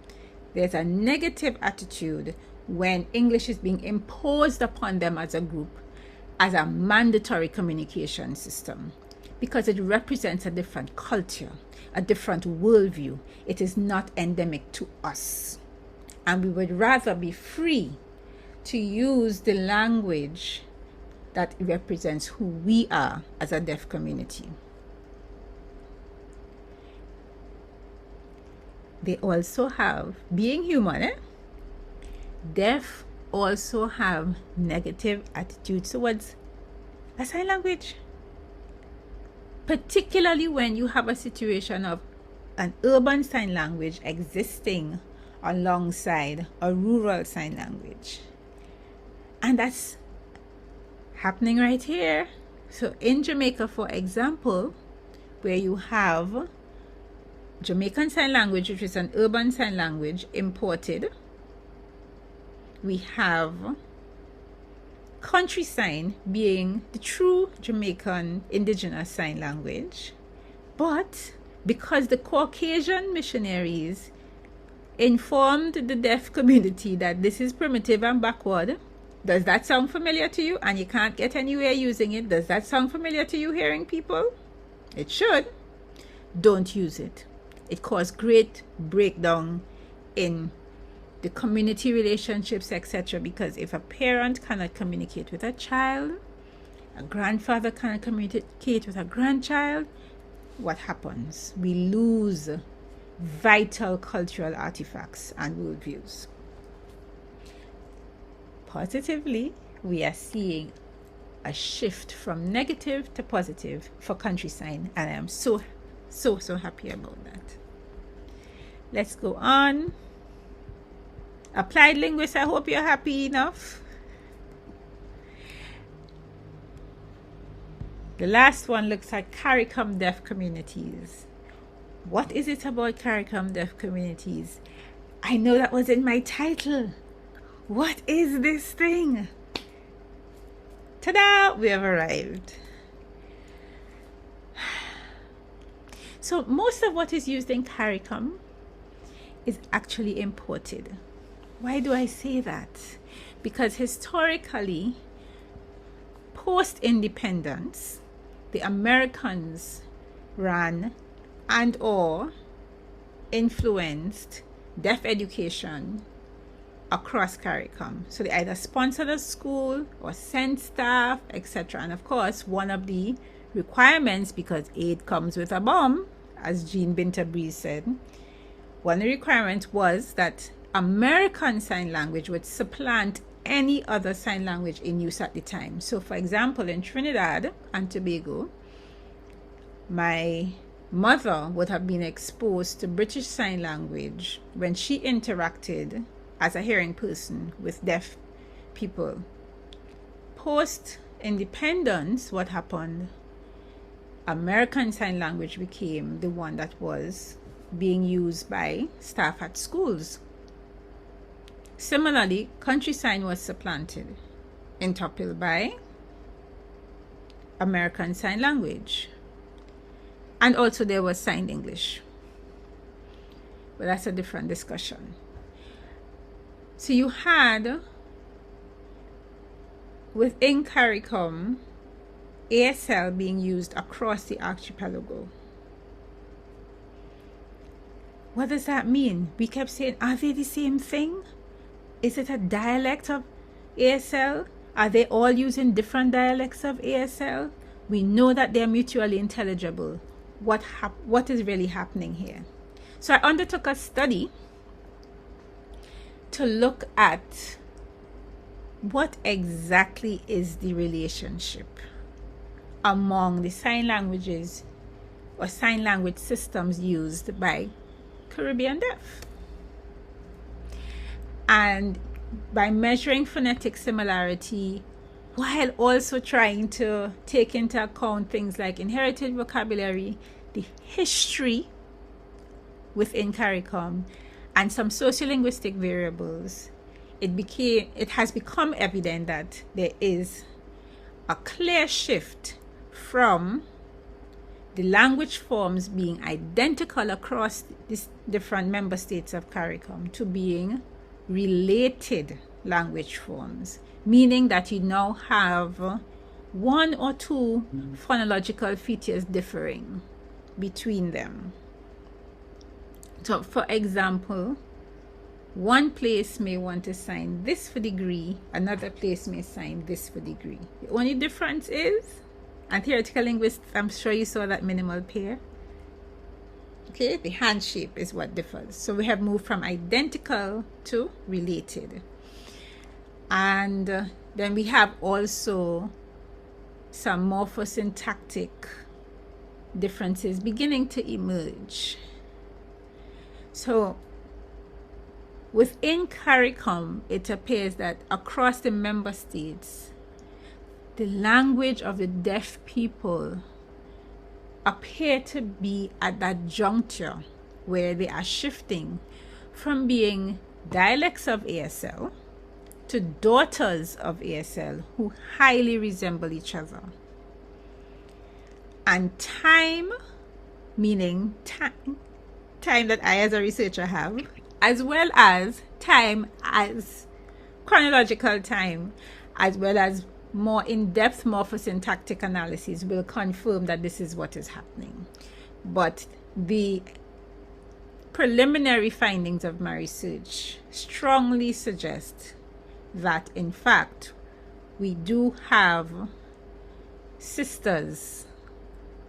there's a negative attitude when English is being imposed upon them as a group as a mandatory communication system, because it represents a different culture, a different worldview. It is not endemic to us. And we would rather be free to use the language that represents who we are as a deaf community. They also have, being human, deaf also have negative attitudes towards a sign language. particularly when you have a situation of an urban sign language existing alongside a rural sign language. And that's happening right here. So in Jamaica, for example, where you have Jamaican Sign Language, which is an urban sign language, imported, we have Country Sign being the true Jamaican indigenous sign language. But because the Caucasian missionaries informed the deaf community that this is primitive and backward, does that sound familiar to you? And you can't get anywhere using it. Does that sound familiar to you, hearing people? It should. Don't use it. It caused great breakdown in the community relationships, etc. Because if a parent cannot communicate with a child, a grandfather cannot communicate with a grandchild, what happens? We lose vital cultural artifacts and worldviews. Positively, we are seeing a shift from negative to positive for Country Sign, and I am so happy about that. Let's go on. Applied linguists, I hope you're happy enough. The last one looks at CARICOM deaf communities. What is it about CARICOM deaf communities? I know that was in my title. What is this thing? Ta-da! We have arrived. So most of what is used in CARICOM is actually imported. Why do I say that? Because historically, post-independence, the Americans ran and or influenced deaf education across CARICOM. So they either sponsored a school or sent staff, etc. And of course, one of the requirements, because aid comes with a bomb, as Jean Bintabreeze said, one of the requirements was that American Sign Language would supplant any other sign language in use at the time. So for example, in Trinidad and Tobago, my mother would have been exposed to British Sign Language when she interacted as a hearing person with deaf people. Post-independence, what happened? American Sign Language became the one that was being used by staff at schools. Similarly, Country Sign was supplanted in Tupil by American Sign Language. And also there was Sign English. But that's a different discussion. So you had, within CARICOM, ASL being used across the archipelago. What does that mean? We kept saying, are they the same thing? Is it a dialect of ASL? Are they all using different dialects of ASL? We know that they're mutually intelligible. What is really happening here? So I undertook a study to look at what exactly is the relationship among the sign languages or sign language systems used by Caribbean deaf. And by measuring phonetic similarity, while also trying to take into account things like inherited vocabulary, the history within CARICOM, and some sociolinguistic variables, it has become evident that there is a clear shift from the language forms being identical across these different member states of CARICOM to being related language forms, meaning that you now have one or two phonological features differing between them. So for example, one place may want to sign this for degree, another place may sign this for degree. The only difference is, and theoretical linguists, I'm sure you saw that minimal pair. Okay, the hand shape is what differs. So we have moved from identical to related. And then we have also some morphosyntactic differences beginning to emerge. So within CARICOM, it appears that across the member states, the language of the deaf people appear to be at that juncture where they are shifting from being dialects of ASL to daughters of ASL who highly resemble each other. And time, meaning time that I as a researcher have, as well as time as chronological time, as well as more in-depth morphosyntactic analysis will confirm that this is what is happening. But the preliminary findings of my research strongly suggest that in fact we do have sisters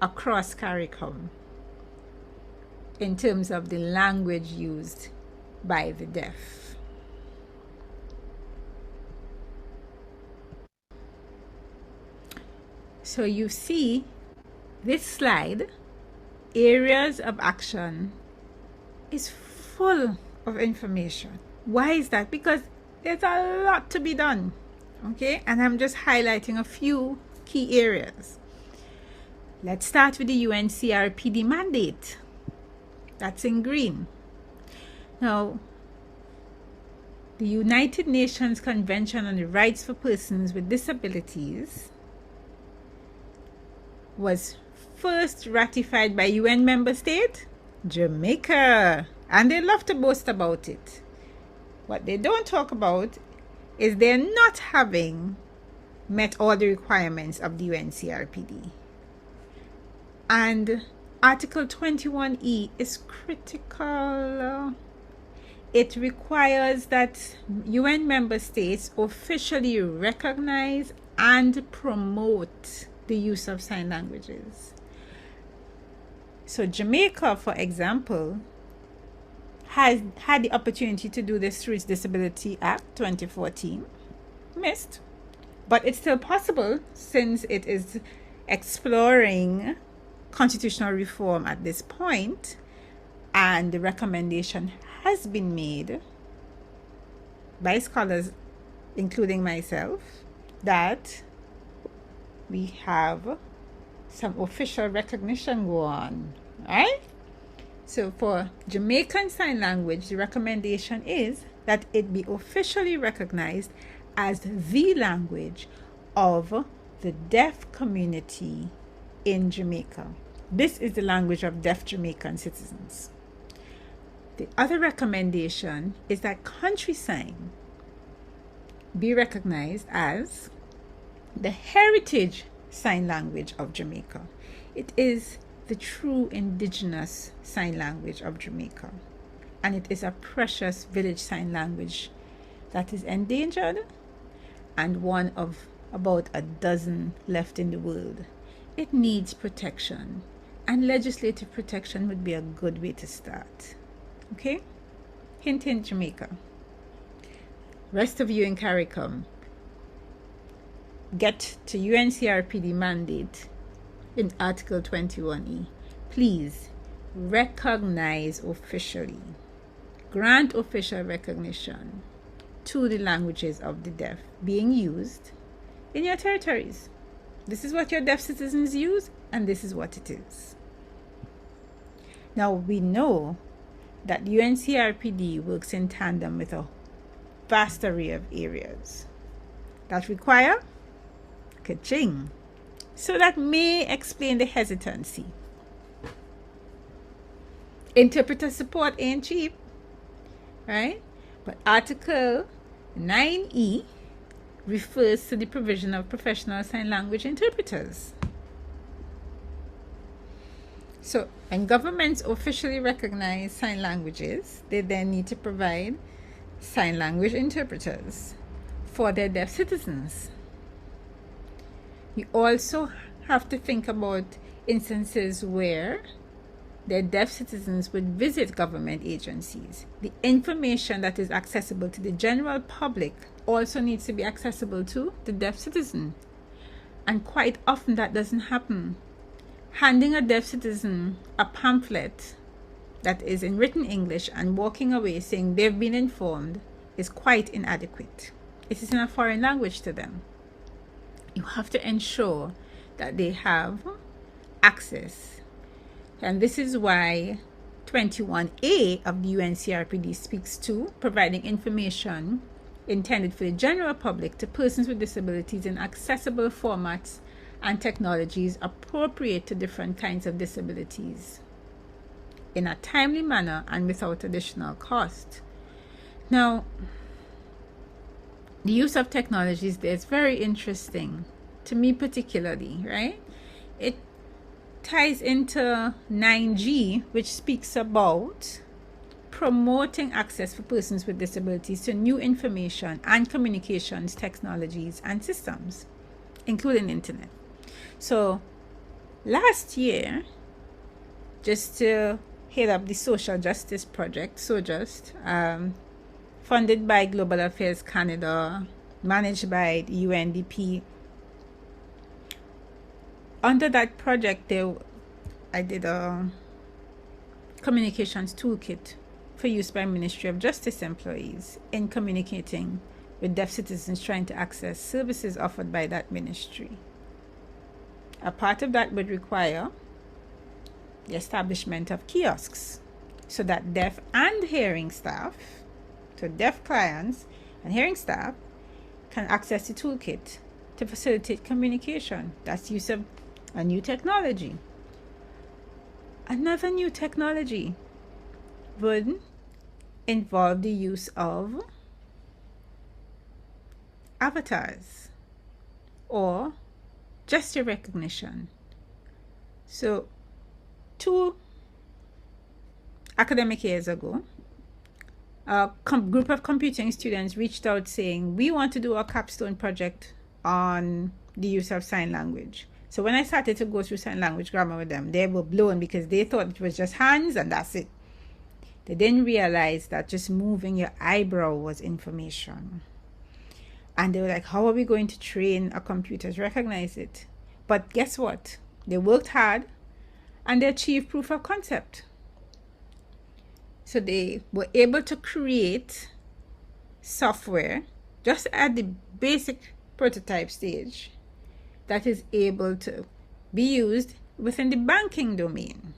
across CARICOM in terms of the language used by the deaf. So you see this slide, areas of action, is full of information. Why is that? Because there's a lot to be done, okay? And I'm just highlighting a few key areas. Let's start with the UNCRPD mandate. That's in green. Now, the United Nations Convention on the Rights for Persons with Disabilities was first ratified by UN member state, Jamaica, and they love to boast about it. What they don't talk about is they're not having met all the requirements of the UNCRPD. And Article 21E is critical. It requires that UN member states officially recognize and promote the use of sign languages. So Jamaica, for example, has had the opportunity to do this through its Disability Act 2014, missed, but it's still possible since it is exploring constitutional reform at this point, and the recommendation has been made by scholars, including myself, that we have some official recognition go on, right? So for Jamaican Sign Language, the recommendation is that it be officially recognized as the language of the deaf community in Jamaica. This is the language of deaf Jamaican citizens. The other recommendation is that country sign be recognized as the heritage sign language of Jamaica. It is the true indigenous sign language of Jamaica, and it is a precious village sign language that is endangered and one of about a dozen left in the world. It needs protection, and legislative protection would be a good way to start. Okay? Hint, hint, Jamaica. Rest of you in CARICOM, get to UNCRPD mandate in Article 21E. Please recognize officially, grant official recognition to the languages of the deaf being used in your territories. This is what your deaf citizens use, and this is what it is. Now, we know that UNCRPD works in tandem with a vast array of areas that require ka-ching. So that may explain the hesitancy. Interpreter support ain't cheap, right? But Article 9E refers to the provision of professional sign language interpreters. So when governments officially recognize sign languages, they then need to provide sign language interpreters for their deaf citizens. You also have to think about instances where their deaf citizens would visit government agencies. The information that is accessible to the general public also needs to be accessible to the deaf citizen. And quite often that doesn't happen. handing a deaf citizen a pamphlet that is in written English and walking away saying they've been informed is quite inadequate. It is in a foreign language to them. You have to ensure that they have access. And this is why 21A of the UNCRPD speaks to providing information intended for the general public to persons with disabilities in accessible formats and technologies appropriate to different kinds of disabilities in a timely manner and without additional cost. Now, the use of technologies there is very interesting to me particularly, right? It ties into 9G, which speaks about promoting access for persons with disabilities to new information and communications technologies and systems, including internet. So last year, just to head up the social justice project, SoJust, funded by Global Affairs Canada, managed by the UNDP. Under that project, I did a communications toolkit for use by Ministry of Justice employees in communicating with deaf citizens trying to access services offered by that ministry. A part of that would require the establishment of kiosks so that deaf and hearing staff, so deaf clients and hearing staff, can access the toolkit to facilitate communication. That's use of a new technology. Another new technology would involve the use of avatars or gesture recognition. So 2 academic years ago, a group of computing students reached out saying, we want to do a capstone project on the use of sign language. So when I started to go through sign language grammar with them, they were blown because they thought it was just hands and that's it. They didn't realize that just moving your eyebrow was information. And they were like, how are we going to train our computers to recognize it? But guess what? They worked hard and they achieved proof of concept. So they were able to create software just at the basic prototype stage that is able to be used within the banking domain.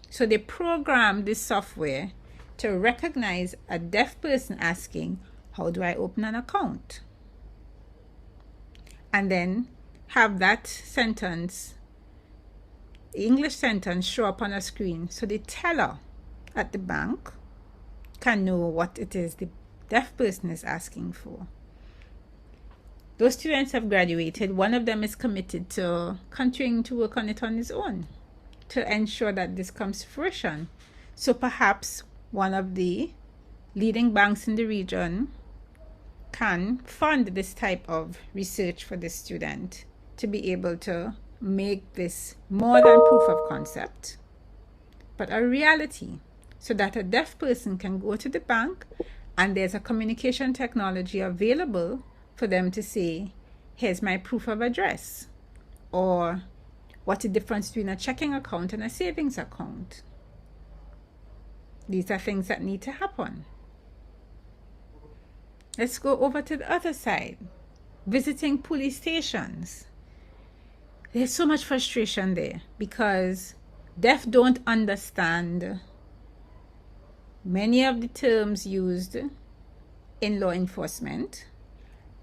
So they programmed this software to recognize a deaf person asking, how do I open an account? And then have that sentence, the English sentence, show up on a screen so the teller at the bank can know what it is the deaf person is asking for. Those students have graduated. One of them is committed to continuing to work on it on his own to ensure that this comes to fruition. So perhaps one of the leading banks in the region can fund this type of research for the student to be able to make this more than proof of concept, but a reality, so that a deaf person can go to the bank and there's a communication technology available for them to say, here's my proof of address, or what's the difference between a checking account and a savings account. These are things that need to happen. Let's go over to the other side, visiting police stations. There's so much frustration there because deaf don't understand many of the terms used in law enforcement,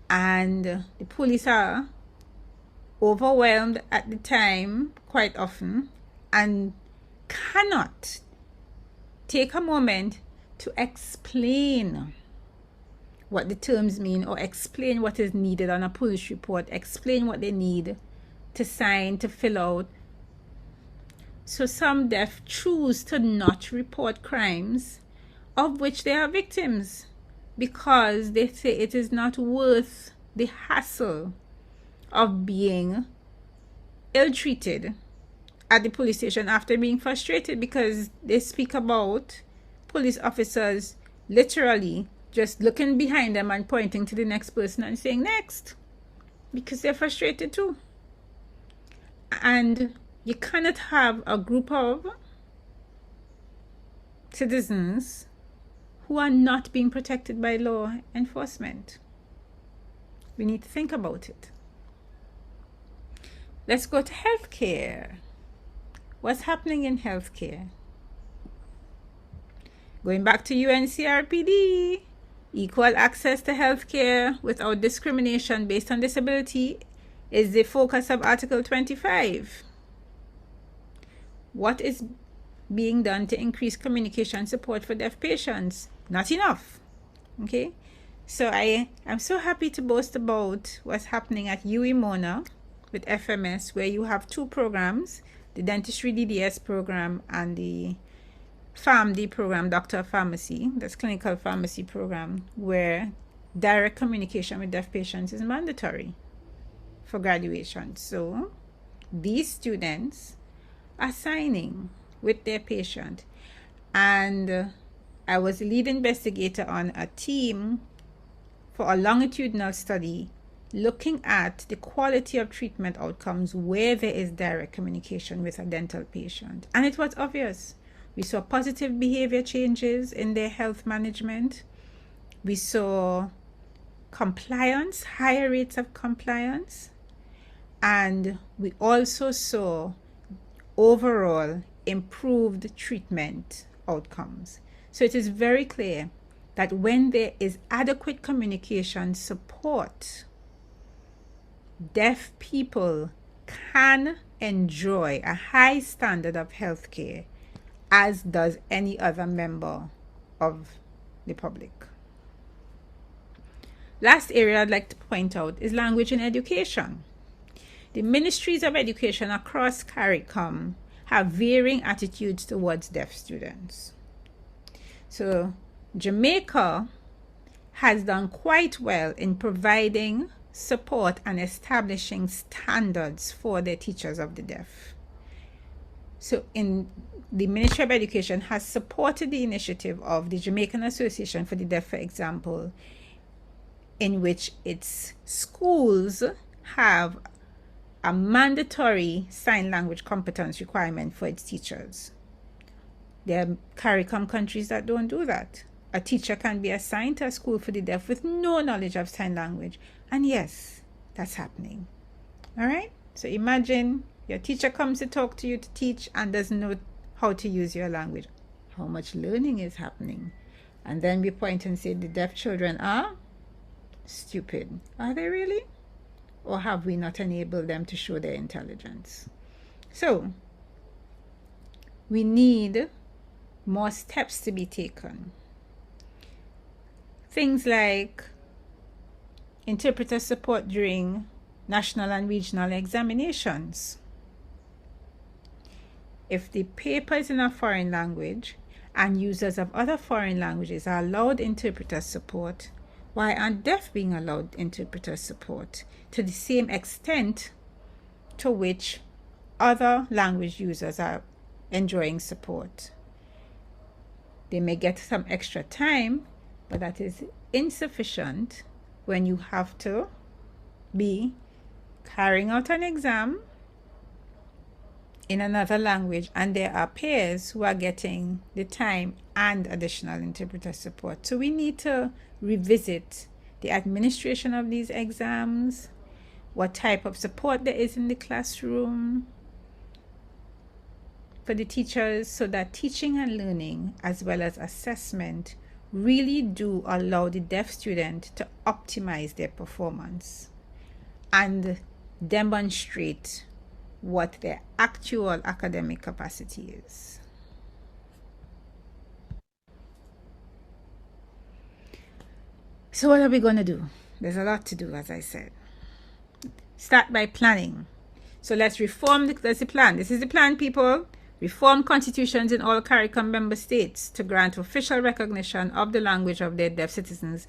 and the police are overwhelmed at the time quite often and cannot take a moment to explain what the terms mean or explain what is needed on a police report, explain what they need to sign, to fill out. So some deaf choose to not report crimes of which they are victims because they say it is not worth the hassle of being ill-treated at the police station after being frustrated, because they speak about police officers literally just looking behind them and pointing to the next person and saying next, because they're frustrated too. And You cannot have a group of citizens who are not being protected by law enforcement. We need to think about it. Let's go to healthcare. What's happening in healthcare? Going back to UNCRPD, equal access to healthcare without discrimination based on disability is the focus of Article 25. What is being done to increase communication support for deaf patients? Not enough. Okay, so I'm so happy to boast about what's happening at Mona with FMS, where you have two programs, the dentistry DDS program and the PharmD program, Doctor of Pharmacy, that's clinical pharmacy program, where direct communication with deaf patients is mandatory for graduation. So these students are signing with their patient, and I was the lead investigator on a team for a longitudinal study looking at the quality of treatment outcomes where there is direct communication with a dental patient. And it was obvious. We saw positive behavior changes in their health management. We saw compliance, higher rates of compliance. And we also saw overall improved treatment outcomes. So it is very clear that when there is adequate communication support, deaf people can enjoy a high standard of healthcare, as does any other member of the public. Last area I'd like to point out is language in education. The ministries of education across CARICOM have varying attitudes towards deaf students. So Jamaica has done quite well in providing support and establishing standards for their teachers of the deaf. So the Ministry of Education has supported the initiative of the Jamaican Association for the Deaf, for example, in which its schools have a mandatory sign language competence requirement for its teachers. There are CARICOM countries that don't do that. A teacher can be assigned to a school for the deaf with no knowledge of sign language. And yes, that's happening. All right? So imagine your teacher comes to talk to you to teach and doesn't know how to use your language. How much learning is happening? And then we point and say the deaf children are stupid. Are they really? Or have we not enabled them to show their intelligence? So we need more steps to be taken. Things like interpreter support during national and regional examinations. If the paper is in a foreign language and users of other foreign languages are allowed interpreter support, why aren't deaf being allowed interpreter support to the same extent to which other language users are enjoying support? They may get some extra time, but that is insufficient when you have to be carrying out an exam in another language and there are peers who are getting the time and additional interpreter support. So we need to revisit the administration of these exams, what type of support there is in the classroom for the teachers, so that teaching and learning as well as assessment really do allow the deaf student to optimize their performance and demonstrate what their actual academic capacity is. So what are we going to do? There's a lot to do, as I said. Start by planning. So let's reform that's the plan. This is the plan, people. Reform constitutions in all CARICOM member states to grant official recognition of the language of their deaf citizens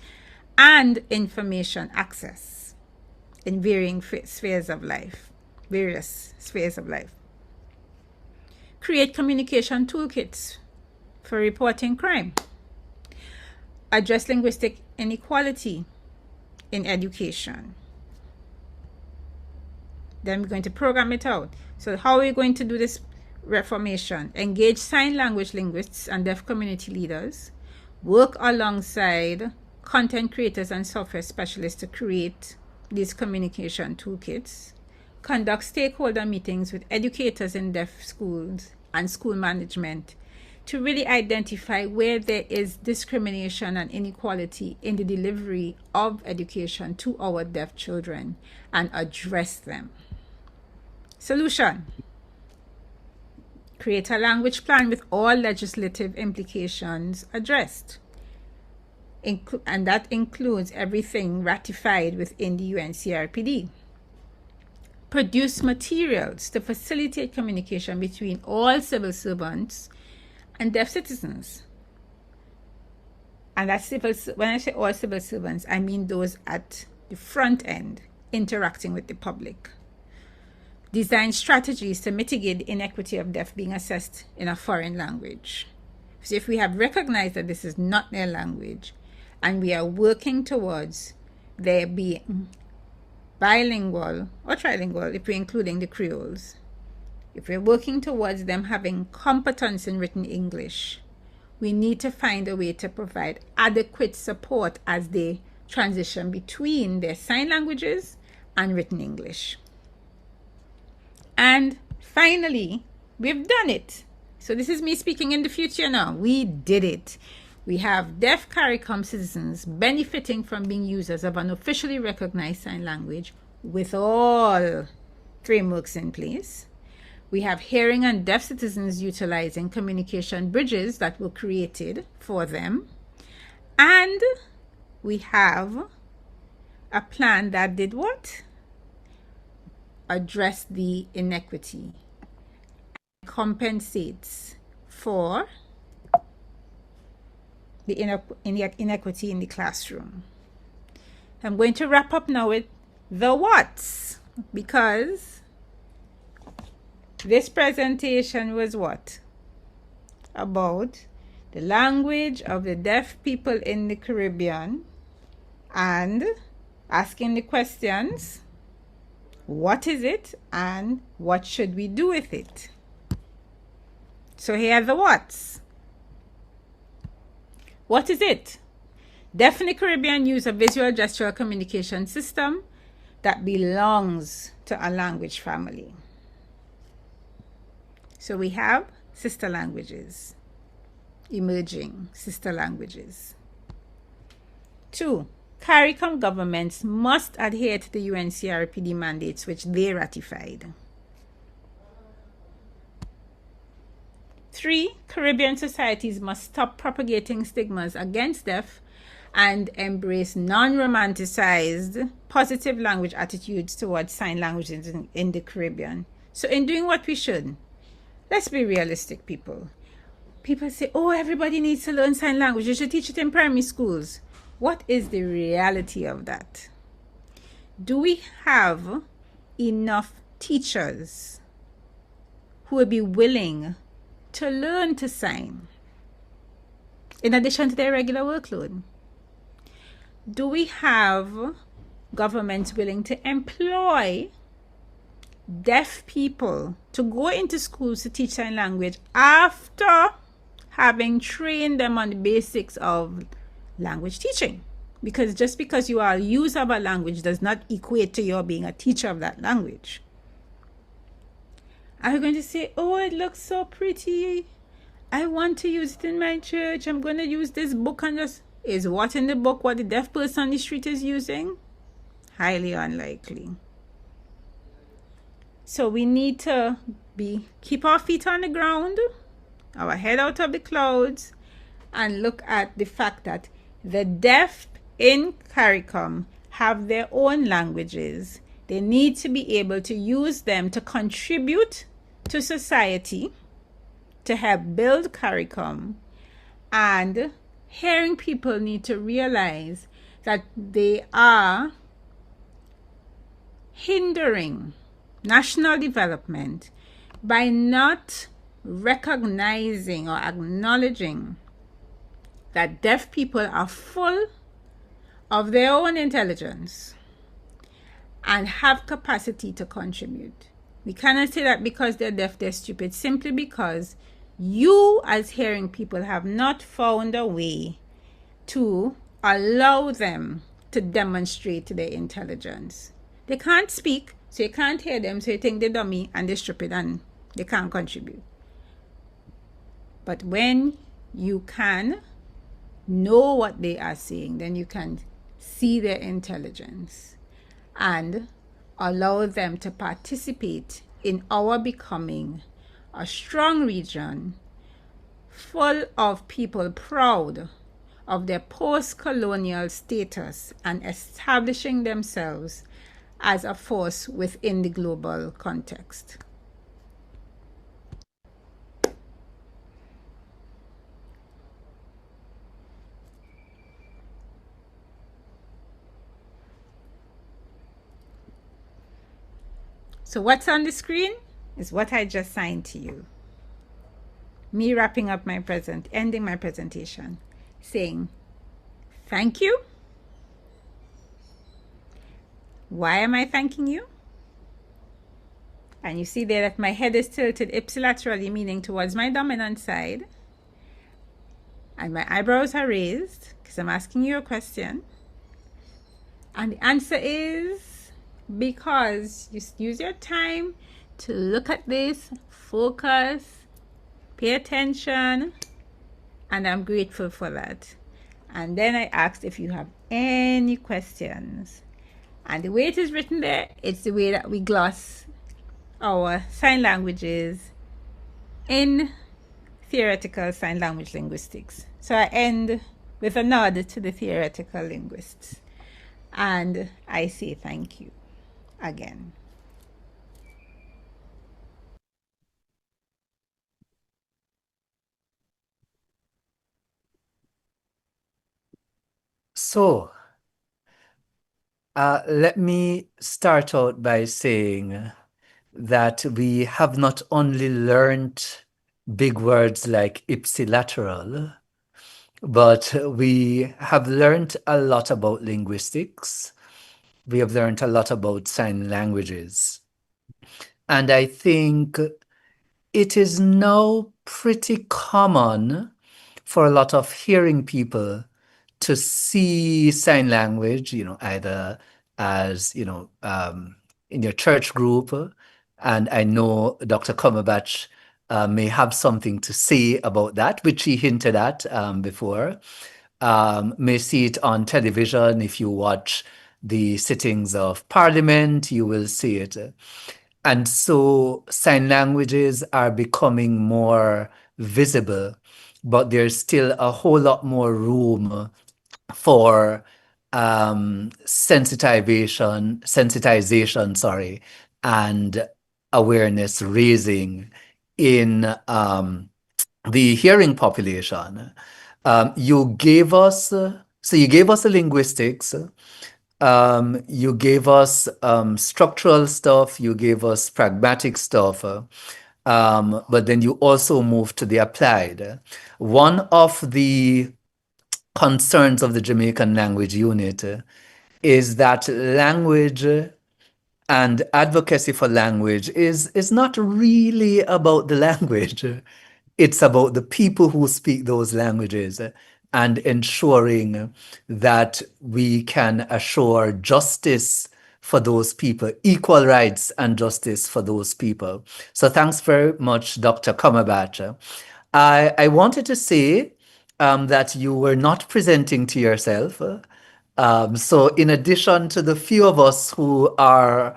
and information access in varying spheres of life. Various spheres of life. Create communication toolkits for reporting crime. Address linguistic inequality in education. Then we're going to program it out. So how are we going to do this reformation? Engage sign language linguists and deaf community leaders. Work alongside content creators and software specialists to create these communication toolkits. Conduct stakeholder meetings with educators in deaf schools and school management to really identify where there is discrimination and inequality in the delivery of education to our deaf children and address them. Solution: create a language plan with all legislative implications addressed. And that includes everything ratified within the UNCRPD. Produce materials to facilitate communication between all civil servants and deaf citizens. And that's when I say all civil servants, I mean those at the front end interacting with the public. Design strategies to mitigate the inequity of deaf being assessed in a foreign language. So if we have recognized that this is not their language, and we are working towards there being bilingual or trilingual, if we're including the Creoles, if we're working towards them having competence in written English, we need to find a way to provide adequate support as they transition between their sign languages and written English. And finally, we've done it. So this is me speaking in the future now. We did it. We have deaf CARICOM citizens benefiting from being users of an officially recognized sign language with all frameworks in place. We have hearing and deaf citizens utilizing communication bridges that were created for them. And we have a plan that did what? Address the inequity, compensates for the inequity in the classroom. I'm going to wrap up now with the what's, because this presentation was what? About the language of the deaf people in the Caribbean and asking the questions, what is it and what should we do with it? So here are the what's. What is it? Deaf in the Caribbean use a visual gestural communication system that belongs to a language family. So we have sister languages, emerging sister languages. 2, CARICOM governments must adhere to the UNCRPD mandates which they ratified. 3, Caribbean societies must stop propagating stigmas against deaf and embrace non-romanticized positive language attitudes towards sign languages in the Caribbean. So in doing what we should, let's be realistic, people. People say, oh, everybody needs to learn sign language. You should teach it in primary schools. What is the reality of that? Do we have enough teachers who will be willing to learn to sign in addition to their regular workload? Do we have governments willing to employ deaf people to go into schools to teach sign language after having trained them on the basics of language teaching? Because just because you are a user of a language does not equate to your being a teacher of that language. Are you going to say, oh, it looks so pretty, I want to use it in my church, I'm going to use this book, and just, is what in the book what the deaf person on the street is using? Highly unlikely. So we need to keep our feet on the ground, our head out of the clouds, and look at the fact that the deaf in CARICOM have their own languages. They need to be able to use them to contribute to society, to help build CARICOM, and hearing people need to realize that they are hindering national development by not recognizing or acknowledging that deaf people are full of their own intelligence and have capacity to contribute. We cannot say that because they're deaf, they're stupid, simply because you as hearing people have not found a way to allow them to demonstrate their intelligence. They can't speak, so you can't hear them, so you think they're dummy and they're stupid and they can't contribute. But when you can know what they are saying, then you can see their intelligence and allow them to participate in our becoming a strong region full of people proud of their post-colonial status and establishing themselves as a force within the global context. So what's on the screen is what I just signed to you. Me wrapping up my ending my presentation, saying thank you. Why am I thanking you? And you see there that my head is tilted ipsilaterally, meaning towards my dominant side. And my eyebrows are raised because I'm asking you a question. And the answer is because you use your time to look at this, focus, pay attention, and I'm grateful for that. And then I asked if you have any questions. And the way it is written there, it's the way that we gloss our sign languages in theoretical sign language linguistics. So I end with a nod to the theoretical linguists. And I say thank you again. So, let me start out by saying that we have not only learned big words like ipsilateral, but we have learned a lot about linguistics. We have learned a lot about sign languages. And I think it is now pretty common for a lot of hearing people to see sign language, either as, in your church group. And I know Dr. Cumberbatch may have something to say about that, which he hinted at before. May see it on television. If you watch the sittings of Parliament, you will see it. And so sign languages are becoming more visible, but there's still a whole lot more room for sensitization, sorry, and awareness raising in the hearing population. You gave us the linguistics. You gave us structural stuff, you gave us pragmatic stuff, but then you also moved to the applied. One of the concerns of the Jamaican Language Unit is that language and advocacy for language is not really about the language. It's about the people who speak those languages and ensuring that we can assure justice for those people, equal rights and justice for those people. So thanks very much, Dr. Cumberbatch. I wanted to say that you were not presenting to yourself. So in addition to the few of us who are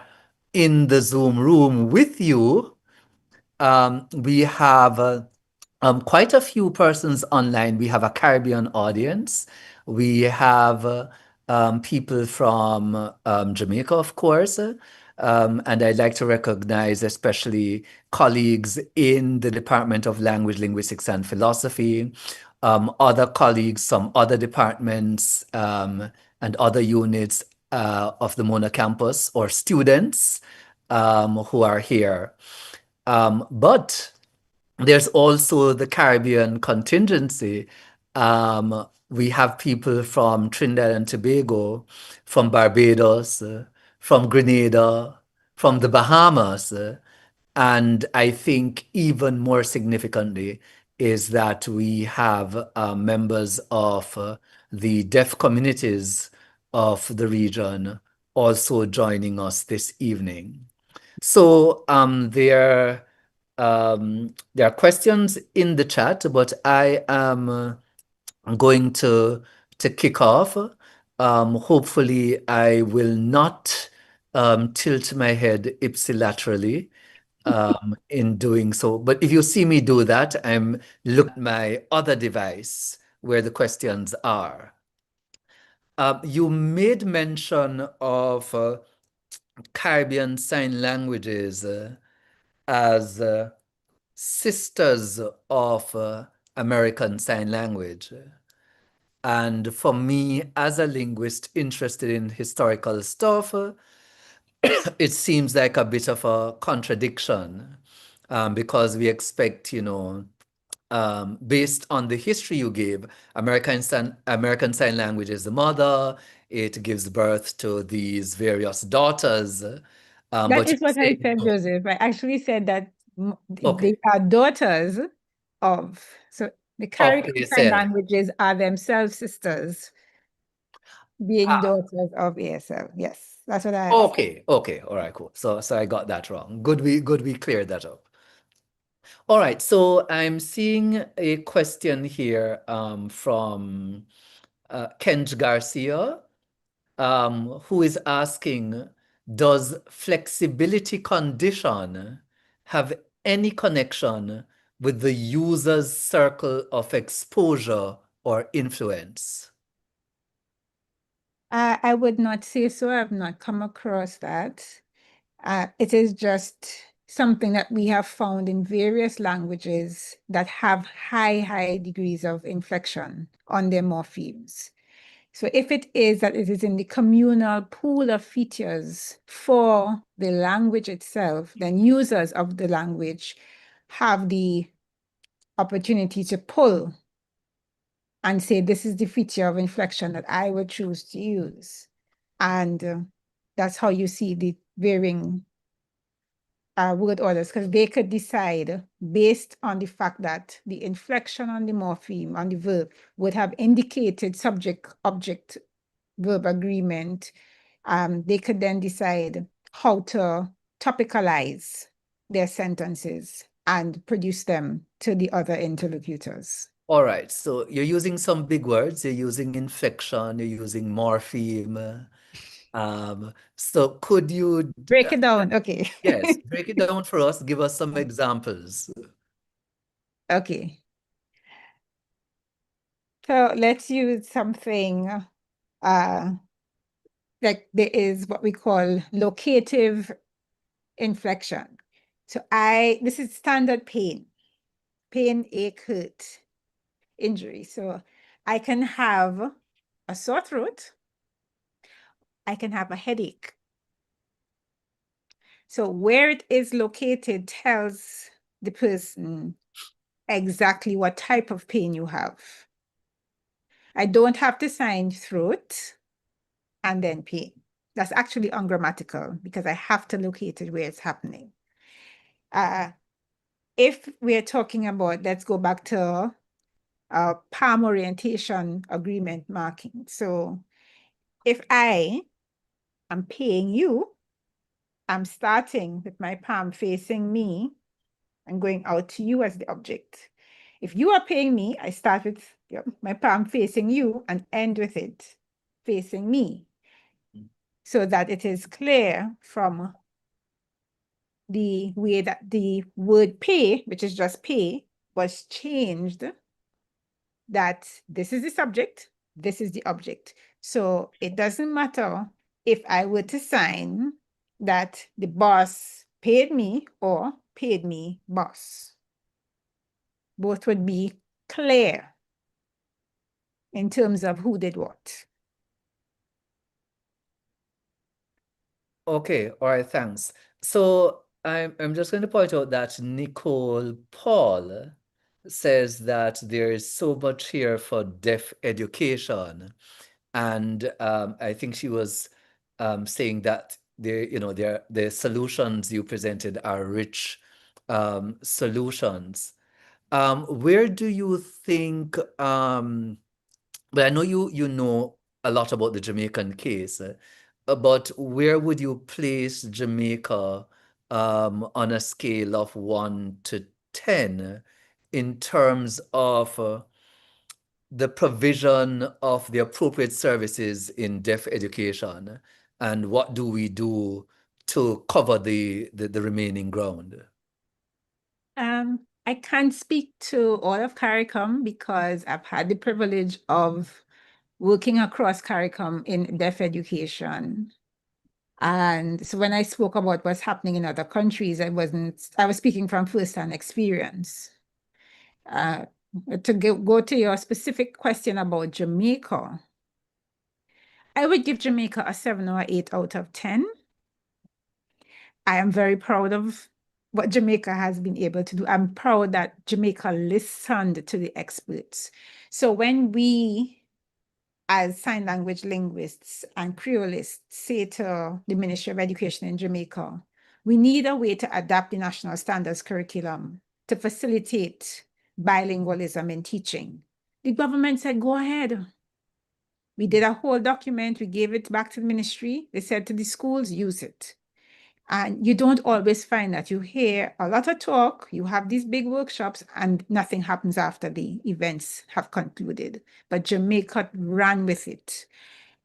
in the Zoom room with you, we have quite a few persons online. We have a Caribbean audience. We have people from Jamaica, of course. And I'd like to recognize especially colleagues in the Department of Language, Linguistics and Philosophy, other colleagues from other departments and other units of the Mona campus, or students who are here. But there's also the Caribbean contingency. We have people from Trinidad and Tobago, from Barbados, from Grenada, from the Bahamas, and I think even more significantly is that we have members of the deaf communities of the region also joining us this evening. So there are questions in the chat, but I am going to kick off. Hopefully, I will not tilt my head ipsilaterally in doing so. But if you see me do that, I'm looking at my other device where the questions are. You made mention of Caribbean Sign Languages as sisters of American Sign Language. And for me, as a linguist interested in historical stuff, it seems like a bit of a contradiction because we expect, based on the history you gave, American Sign Language is the mother. It gives birth to these various daughters. That But is you what I say, said, Joseph. I actually said that okay, they are daughters of, so the of Caribbean Sign ASL. Languages are themselves sisters, being daughters of ASL. Yes, that's what I had said. Okay, all right, cool. So I got that wrong. Good we cleared that up. All right, so I'm seeing a question here from Kent Garcia, who is asking, does flexibility condition have any connection with the user's circle of exposure or influence? I would not say so. I've not come across that. It is just something that we have found in various languages that have high degrees of inflection on their morphemes. So if it is that it is in the communal pool of features for the language itself, then users of the language have the opportunity to pull and say, this is the feature of inflection that I would choose to use. And that's how you see the varying word orders, because they could decide based on the fact that the inflection on the morpheme, on the verb, would have indicated subject-object verb agreement. They could then decide how to topicalize their sentences and produce them to the other interlocutors. All right, so you're using some big words. You're using inflection, you're using morpheme. So could you, Break it down, okay. yes, break it down for us, give us some examples. Okay. So let's use something like there is what we call locative inflection. So this is standard pain, ache, hurt, injury. So I can have a sore throat. I can have a headache. So where it is located tells the person exactly what type of pain you have. I don't have to sign throat and then pain. That's actually ungrammatical because I have to locate it where it's happening. If we're talking about, let's go back to palm orientation agreement marking. So if I am paying you, I'm starting with my palm facing me and going out to you as the object. If you are paying me, I start with my palm facing you and end with it facing me, so that it is clear from the way that the word pay, which is just pay, was changed, that this is the subject, this is the object. So it doesn't matter if I were to sign that the boss paid me or paid me boss. Both would be clear in terms of who did what. Okay, all right, thanks. So I'm just going to point out that Nicole Paul says that there is so much here for deaf education. And I think she was saying that the solutions you presented are rich solutions. Where do you think, but I know you know a lot about the Jamaican case, but where would you place Jamaica on a scale of 1 to 10 in terms of the provision of the appropriate services in deaf education, and what do we do to cover the remaining ground? I can't speak to all of CARICOM because I've had the privilege of working across CARICOM in deaf education. And so when I spoke about what's happening in other countries, I was speaking from first-hand experience. To go to your specific question about Jamaica, I would give Jamaica a 7 or 8 out of 10. I am very proud of what Jamaica has been able to do. I'm proud that Jamaica listened to the experts. So when we, as sign language linguists and Creolists, say to the Ministry of Education in Jamaica, we need a way to adapt the national standards curriculum to facilitate bilingualism in teaching. The government said, go ahead. We did a whole document. We gave it back to the ministry. They said to the schools, use it. And you don't always find that. You hear a lot of talk, you have these big workshops, and nothing happens after the events have concluded. But Jamaica ran with it.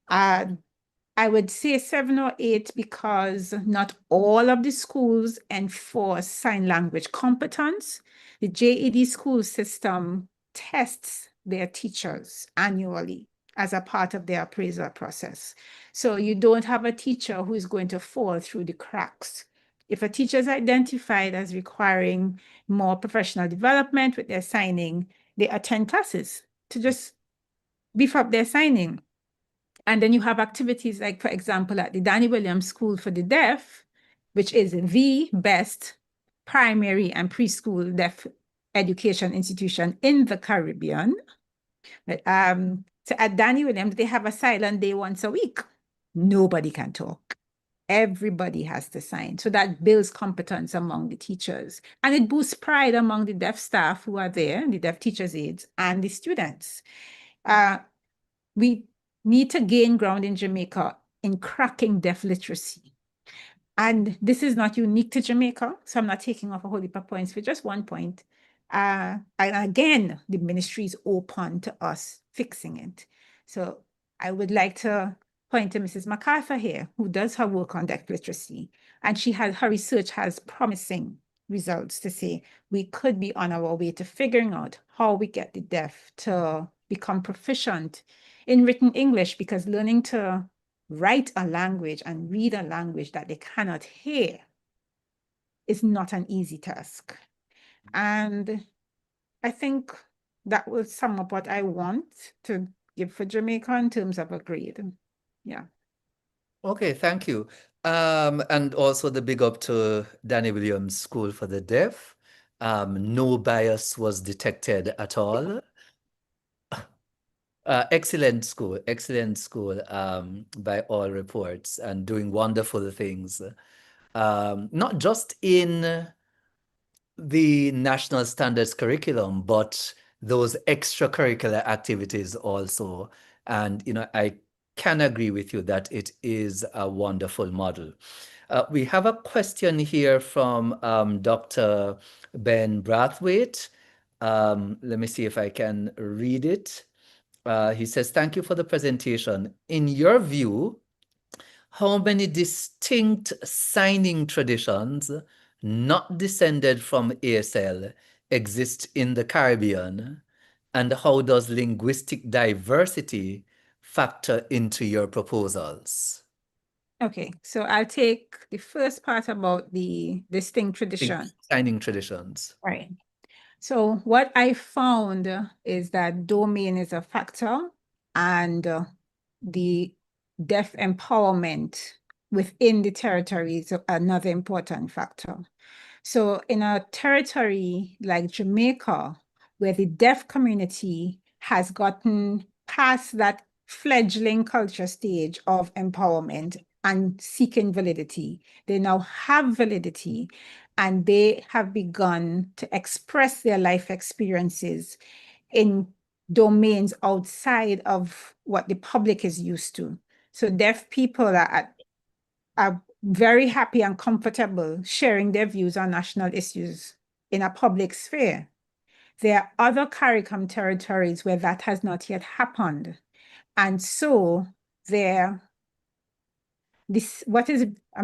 I would say 7 or 8 because not all of the schools enforce sign language competence. The JED school system tests their teachers annually as a part of their appraisal process. So you don't have a teacher who is going to fall through the cracks. If a teacher is identified as requiring more professional development with their signing, they attend classes to just beef up their signing. And then you have activities like, for example, at the Danny Williams School for the Deaf, which is the best primary and preschool deaf education institution in the Caribbean. But, so at Danny Williams, they have a silent day once a week. Nobody can talk. Everybody has to sign. So that builds competence among the teachers. And it boosts pride among the deaf staff who are there, the deaf teachers' aides, and the students. We need to gain ground in Jamaica in cracking deaf literacy. And this is not unique to Jamaica, so I'm not taking off a whole heap of points for just one point. And again, the ministry is open to us fixing it. So I would like to point to Mrs. MacArthur here, who does her work on deaf literacy. And her research has promising results to say we could be on our way to figuring out how we get the deaf to become proficient in written English, because learning to write a language and read a language that they cannot hear is not an easy task. And I think that will sum up what I want to give for Jamaica in terms of a grade. Yeah. Okay, thank you. And also the big up to Danny Williams School for the Deaf. No bias was detected at all. Excellent school by all reports, and doing wonderful things. Not just in the national standards curriculum, but those extracurricular activities also. And, I can agree with you that it is a wonderful model. We have a question here from Dr. Ben Brathwaite. Let me see if I can read it. He says, thank you for the presentation. In your view, how many distinct signing traditions not descended from ASL exist in the Caribbean? And how does linguistic diversity factor into your proposals? Okay, so I'll take the first part about the distinct tradition. Signing traditions. Right. So what I found is that domain is a factor, and the deaf empowerment within the territory is another important factor. So in a territory like Jamaica, where the deaf community has gotten past that fledgling culture stage of empowerment and seeking validity. They now have validity, and they have begun to express their life experiences in domains outside of what the public is used to. So deaf people are very happy and comfortable sharing their views on national issues in a public sphere. There are other CARICOM territories where that has not yet happened. And so I'm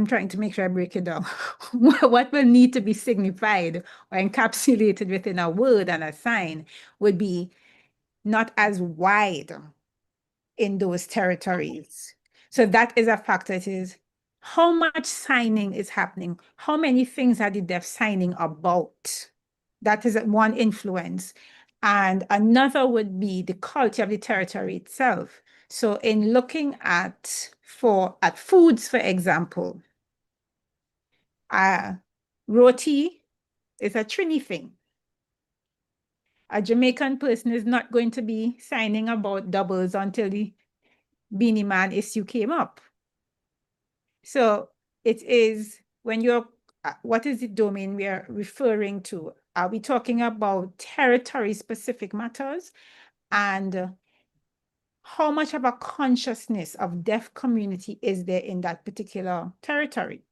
trying to make sure I break it down. What will need to be signified or encapsulated within a word and a sign would be not as wide in those territories. So that is a factor. It is how much signing is happening. How many things are the deaf signing about? That is one influence. And another would be the culture of the territory itself. So in looking at foods, for example, roti is a Trini thing. A Jamaican person is not going to be signing about doubles until the Beanie Man issue came up. So it is when what is the domain we are referring to? Are we talking about territory-specific matters? And how much of a consciousness of deaf community is there in that particular territory?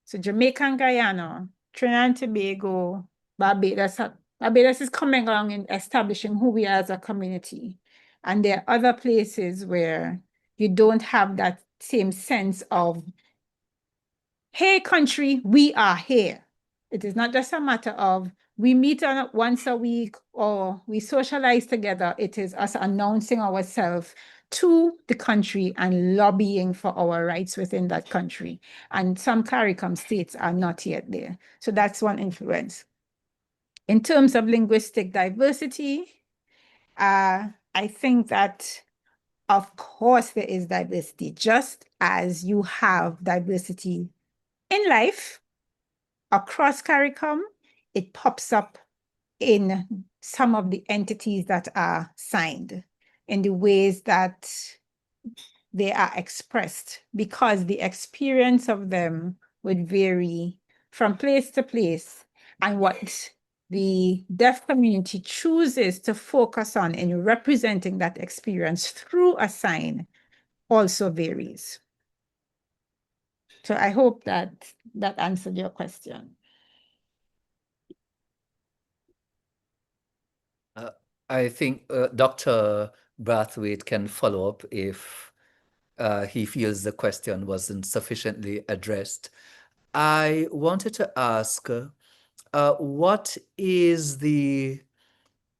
So Jamaica and Guyana, Trinidad and Tobago, Barbados is coming along in establishing who we are as a community. And there are other places where you don't have that same sense of, hey, country, we are here. It is not just a matter of we meet once a week or we socialize together. It is us announcing ourselves to the country and lobbying for our rights within that country. And some CARICOM states are not yet there. So that's one influence. In terms of linguistic diversity, I think that, of course, there is diversity, just as you have diversity in life across CARICOM. It pops up in some of the entities that are signed, in the ways that they are expressed, because the experience of them would vary from place to place, and what the deaf community chooses to focus on in representing that experience through a sign also varies. So I hope that answered your question. I think Dr. Brathwaite can follow up if he feels the question wasn't sufficiently addressed. I wanted to ask, what is the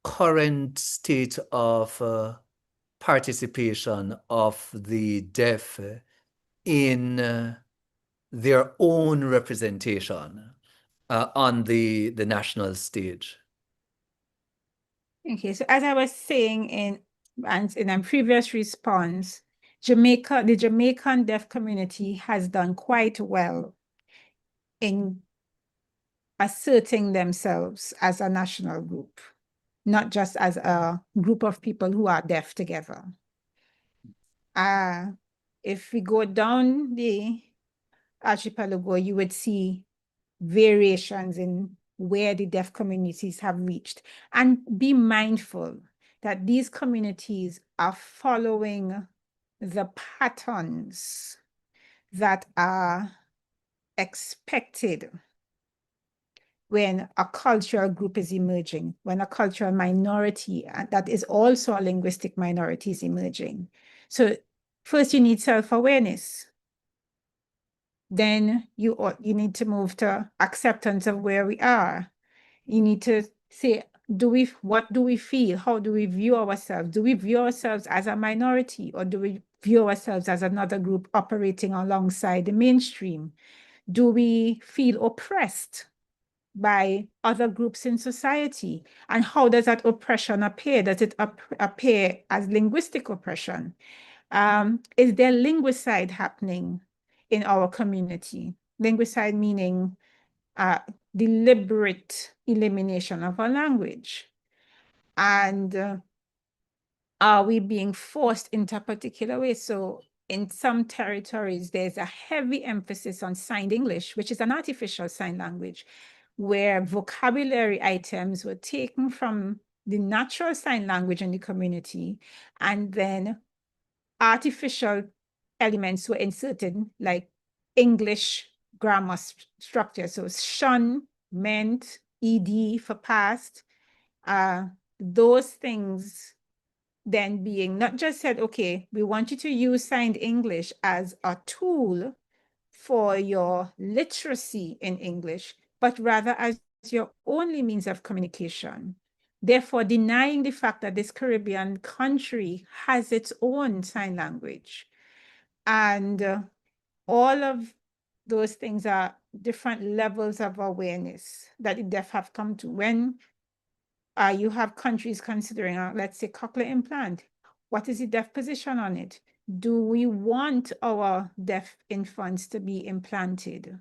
current state of participation of the deaf in their own representation on the national stage? Okay, so as I was saying in a previous response, the Jamaican deaf community has done quite well in asserting themselves as a national group, not just as a group of people who are deaf together. If we go down the archipelago, you would see variations in where the deaf communities have reached. And be mindful that these communities are following the patterns that are expected when a cultural group is emerging, when a cultural minority that is also a linguistic minority is emerging. So first you need self-awareness. Then you need to move to acceptance of where we are. You need to say, what do we feel? How do we view ourselves? Do we view ourselves as a minority, or do we view ourselves as another group operating alongside the mainstream? Do we feel oppressed by other groups in society? And how does that oppression appear? Does it appear as linguistic oppression? Is there linguicide happening in our community? Linguicide meaning deliberate elimination of our language. And are we being forced into a particular way? So in some territories, there's a heavy emphasis on signed English, which is an artificial sign language, where vocabulary items were taken from the natural sign language in the community, and then artificial elements were inserted, like English grammar structure. So shun, meant, ed for past, those things then being not just said, okay, we want you to use signed English as a tool for your literacy in English, but rather as your only means of communication. Therefore, denying the fact that this Caribbean country has its own sign language. And all of those things are different levels of awareness that the deaf have come to. When you have countries considering, let's say, cochlear implant, what is the deaf position on it? Do we want our deaf infants to be implanted?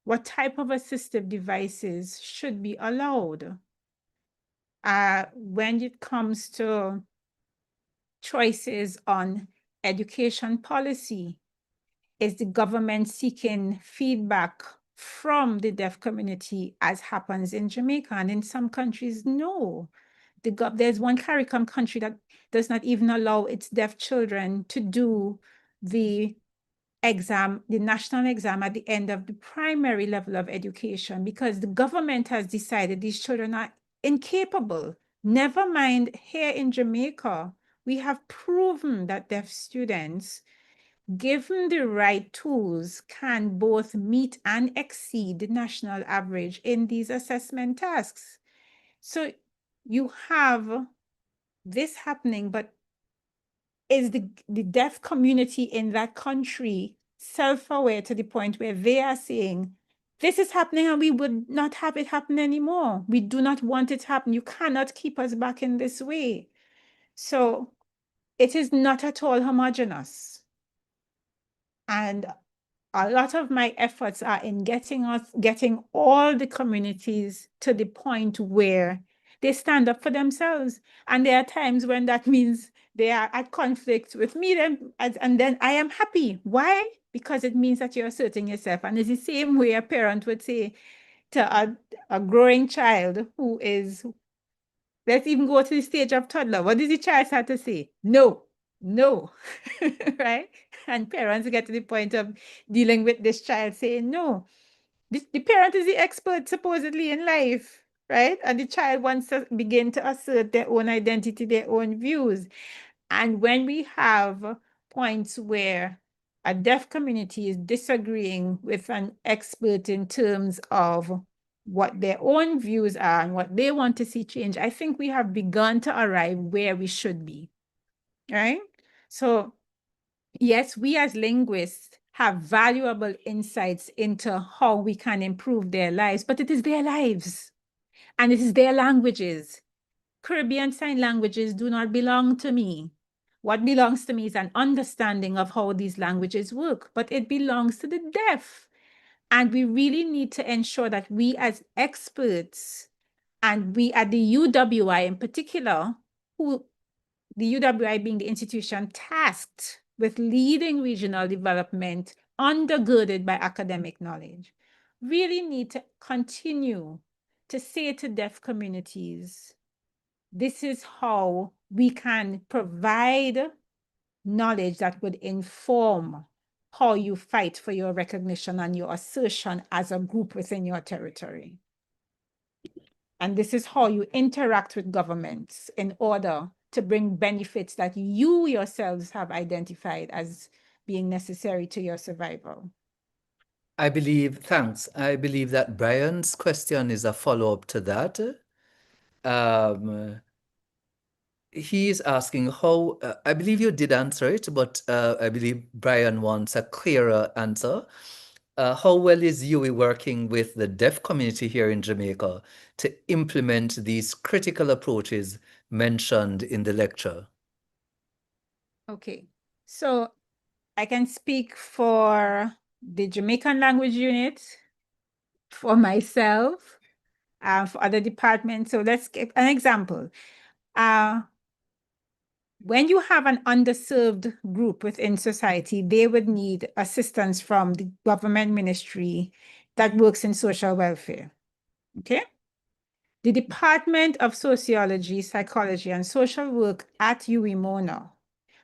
What type of assistive devices should be allowed? When it comes to choices on education policy, is the government seeking feedback from the deaf community, as happens in Jamaica? And in some countries, no. There's one CARICOM country that does not even allow its deaf children to do the exam, the national exam at the end of the primary level of education, because the government has decided these children are incapable. Never mind here in Jamaica, we have proven that deaf students, given the right tools, can both meet and exceed the national average in these assessment tasks. So you have this happening, but is the deaf community in that country self-aware to the point where they are saying, this is happening and we would not have it happen anymore. We do not want it to happen. You cannot keep us back in this way. So it is not at all homogeneous. And a lot of my efforts are in getting all the communities to the point where they stand up for themselves. And there are times when that means they are at conflict with me, and then I am happy. Why? Because it means that you're asserting yourself. And it's the same way a parent would say to a growing child who is, let's even go to the stage of toddler. What does the child have to say? No, no, right? And parents get to the point of dealing with this child saying no. The parent is the expert supposedly in life, right? And the child wants to begin to assert their own identity, their own views. And when we have points where a deaf community is disagreeing with an expert in terms of what their own views are and what they want to see change, I think we have begun to arrive where we should be, right? So yes, we as linguists have valuable insights into how we can improve their lives, but it is their lives and it is their languages. Caribbean Sign Languages do not belong to me. What belongs to me is an understanding of how these languages work, but it belongs to the deaf. And we really need to ensure that we as experts, and we at the UWI in particular, the UWI being the institution tasked with leading regional development, undergirded by academic knowledge, really need to continue to say to deaf communities, this is how we can provide knowledge that would inform how you fight for your recognition and your assertion as a group within your territory. And this is how you interact with governments in order to bring benefits that you yourselves have identified as being necessary to your survival. Thanks. I believe that Brian's question is a follow-up to that. He is asking how, I believe you did answer it, but I believe Brian wants a clearer answer. How well is UE working with the deaf community here in Jamaica to implement these critical approaches mentioned in the lecture? Okay, so I can speak for the Jamaican language unit, for myself, for other departments. So let's give an example. when you have an underserved group within society, they would need assistance from the government ministry that works in social welfare, okay? The Department of Sociology, Psychology, and Social Work at UWI-Mona,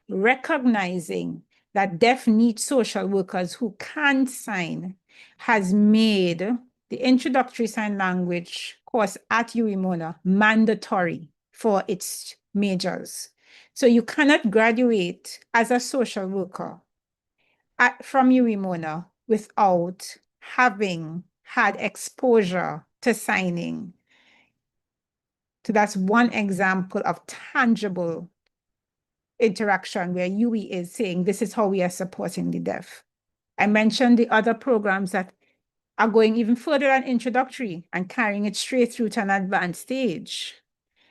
recognizing that deaf need social workers who can sign, has made the introductory sign language course at UWI-Mona mandatory for its majors. So you cannot graduate as a social worker from UWI-Mona without having had exposure to signing. So that's one example of tangible interaction where UWI is saying, this is how we are supporting the deaf. I mentioned the other programs that are going even further than introductory and carrying it straight through to an advanced stage.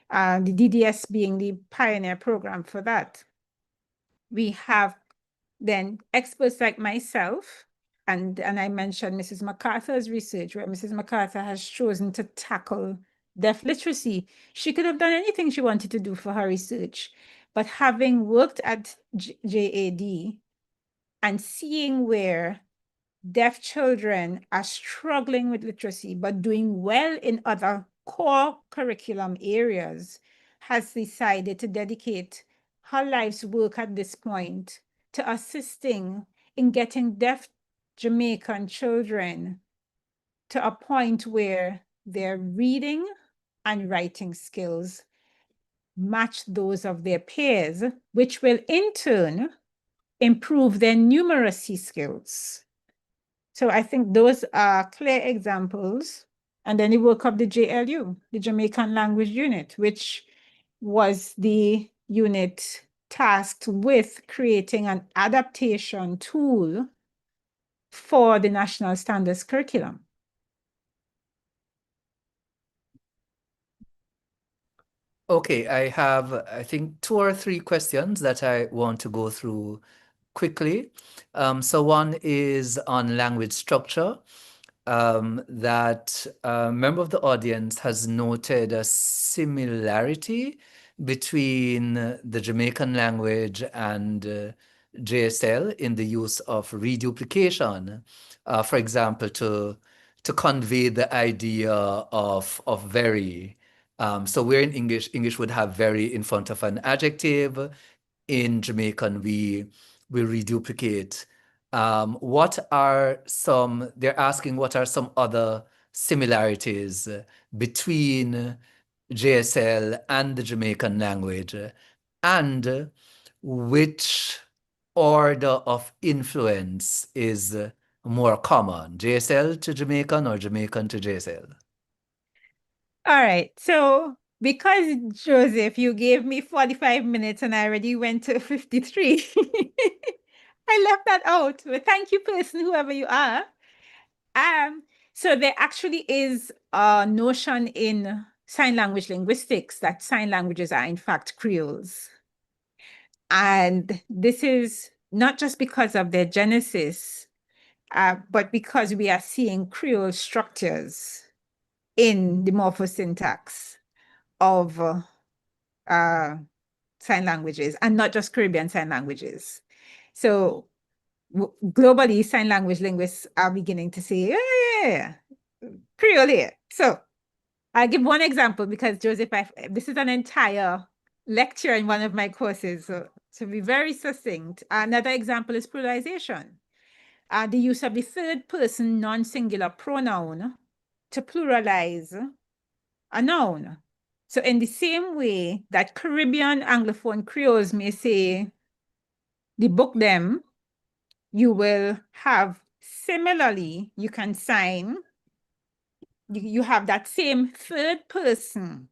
The DDS being the pioneer program for that. We have then experts like myself, and I mentioned Mrs. MacArthur's research, where Mrs. MacArthur has chosen to tackle deaf literacy. She could have done anything she wanted to do for her research, but having worked at JAD and seeing where deaf children are struggling with literacy, but doing well in other core curriculum areas, has decided to dedicate her life's work at this point to assisting in getting deaf Jamaican children to a point where their reading and writing skills match those of their peers, which will in turn improve their numeracy skills. So I think those are clear examples. And then the work of the JLU, the Jamaican Language Unit, which was the unit tasked with creating an adaptation tool for the National Standards curriculum. Okay, I have, I think, 2 or 3 questions that I want to go through quickly. So one is on language structure, that a member of the audience has noted a similarity between the Jamaican language and JSL in the use of reduplication, for example, to convey the idea of very. So where in English would have very in front of an adjective. In Jamaican, we reduplicate. They're asking what are some other similarities between JSL and the Jamaican language, and which order of influence is more common, JSL to Jamaican or Jamaican to JSL? All right, so because Joseph, you gave me 45 minutes and I already went to 53, I left that out. But thank you, person, whoever you are. So there actually is a notion in sign language linguistics that sign languages are in fact creoles. And this is not just because of their genesis, but because we are seeing creole structures in the morphosyntax of sign languages, and not just Caribbean sign languages. So globally, sign language linguists are beginning to say, yeah, Creole here. So I'll give one example because Joseph, this is an entire lecture in one of my courses. So to be very succinct, another example is pluralization. The use of the third person non-singular pronoun to pluralize a noun. So in the same way that Caribbean Anglophone Creoles may say, the book them, you will have similarly, you can sign, you have that same third person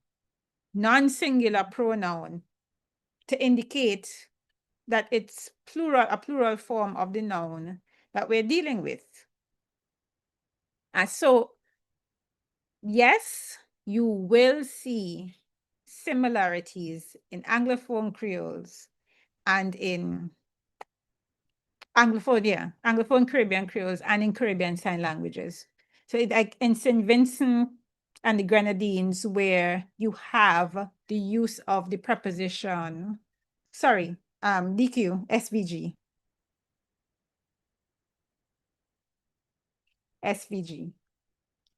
non-singular pronoun to indicate that it's plural, a plural form of the noun that we're dealing with. And so, yes, you will see similarities in Anglophone Creoles and in Anglophone Caribbean Creoles and in Caribbean Sign Languages. So like in St. Vincent and the Grenadines, where you have the use of the preposition sorry, DQ, SVG. SVG,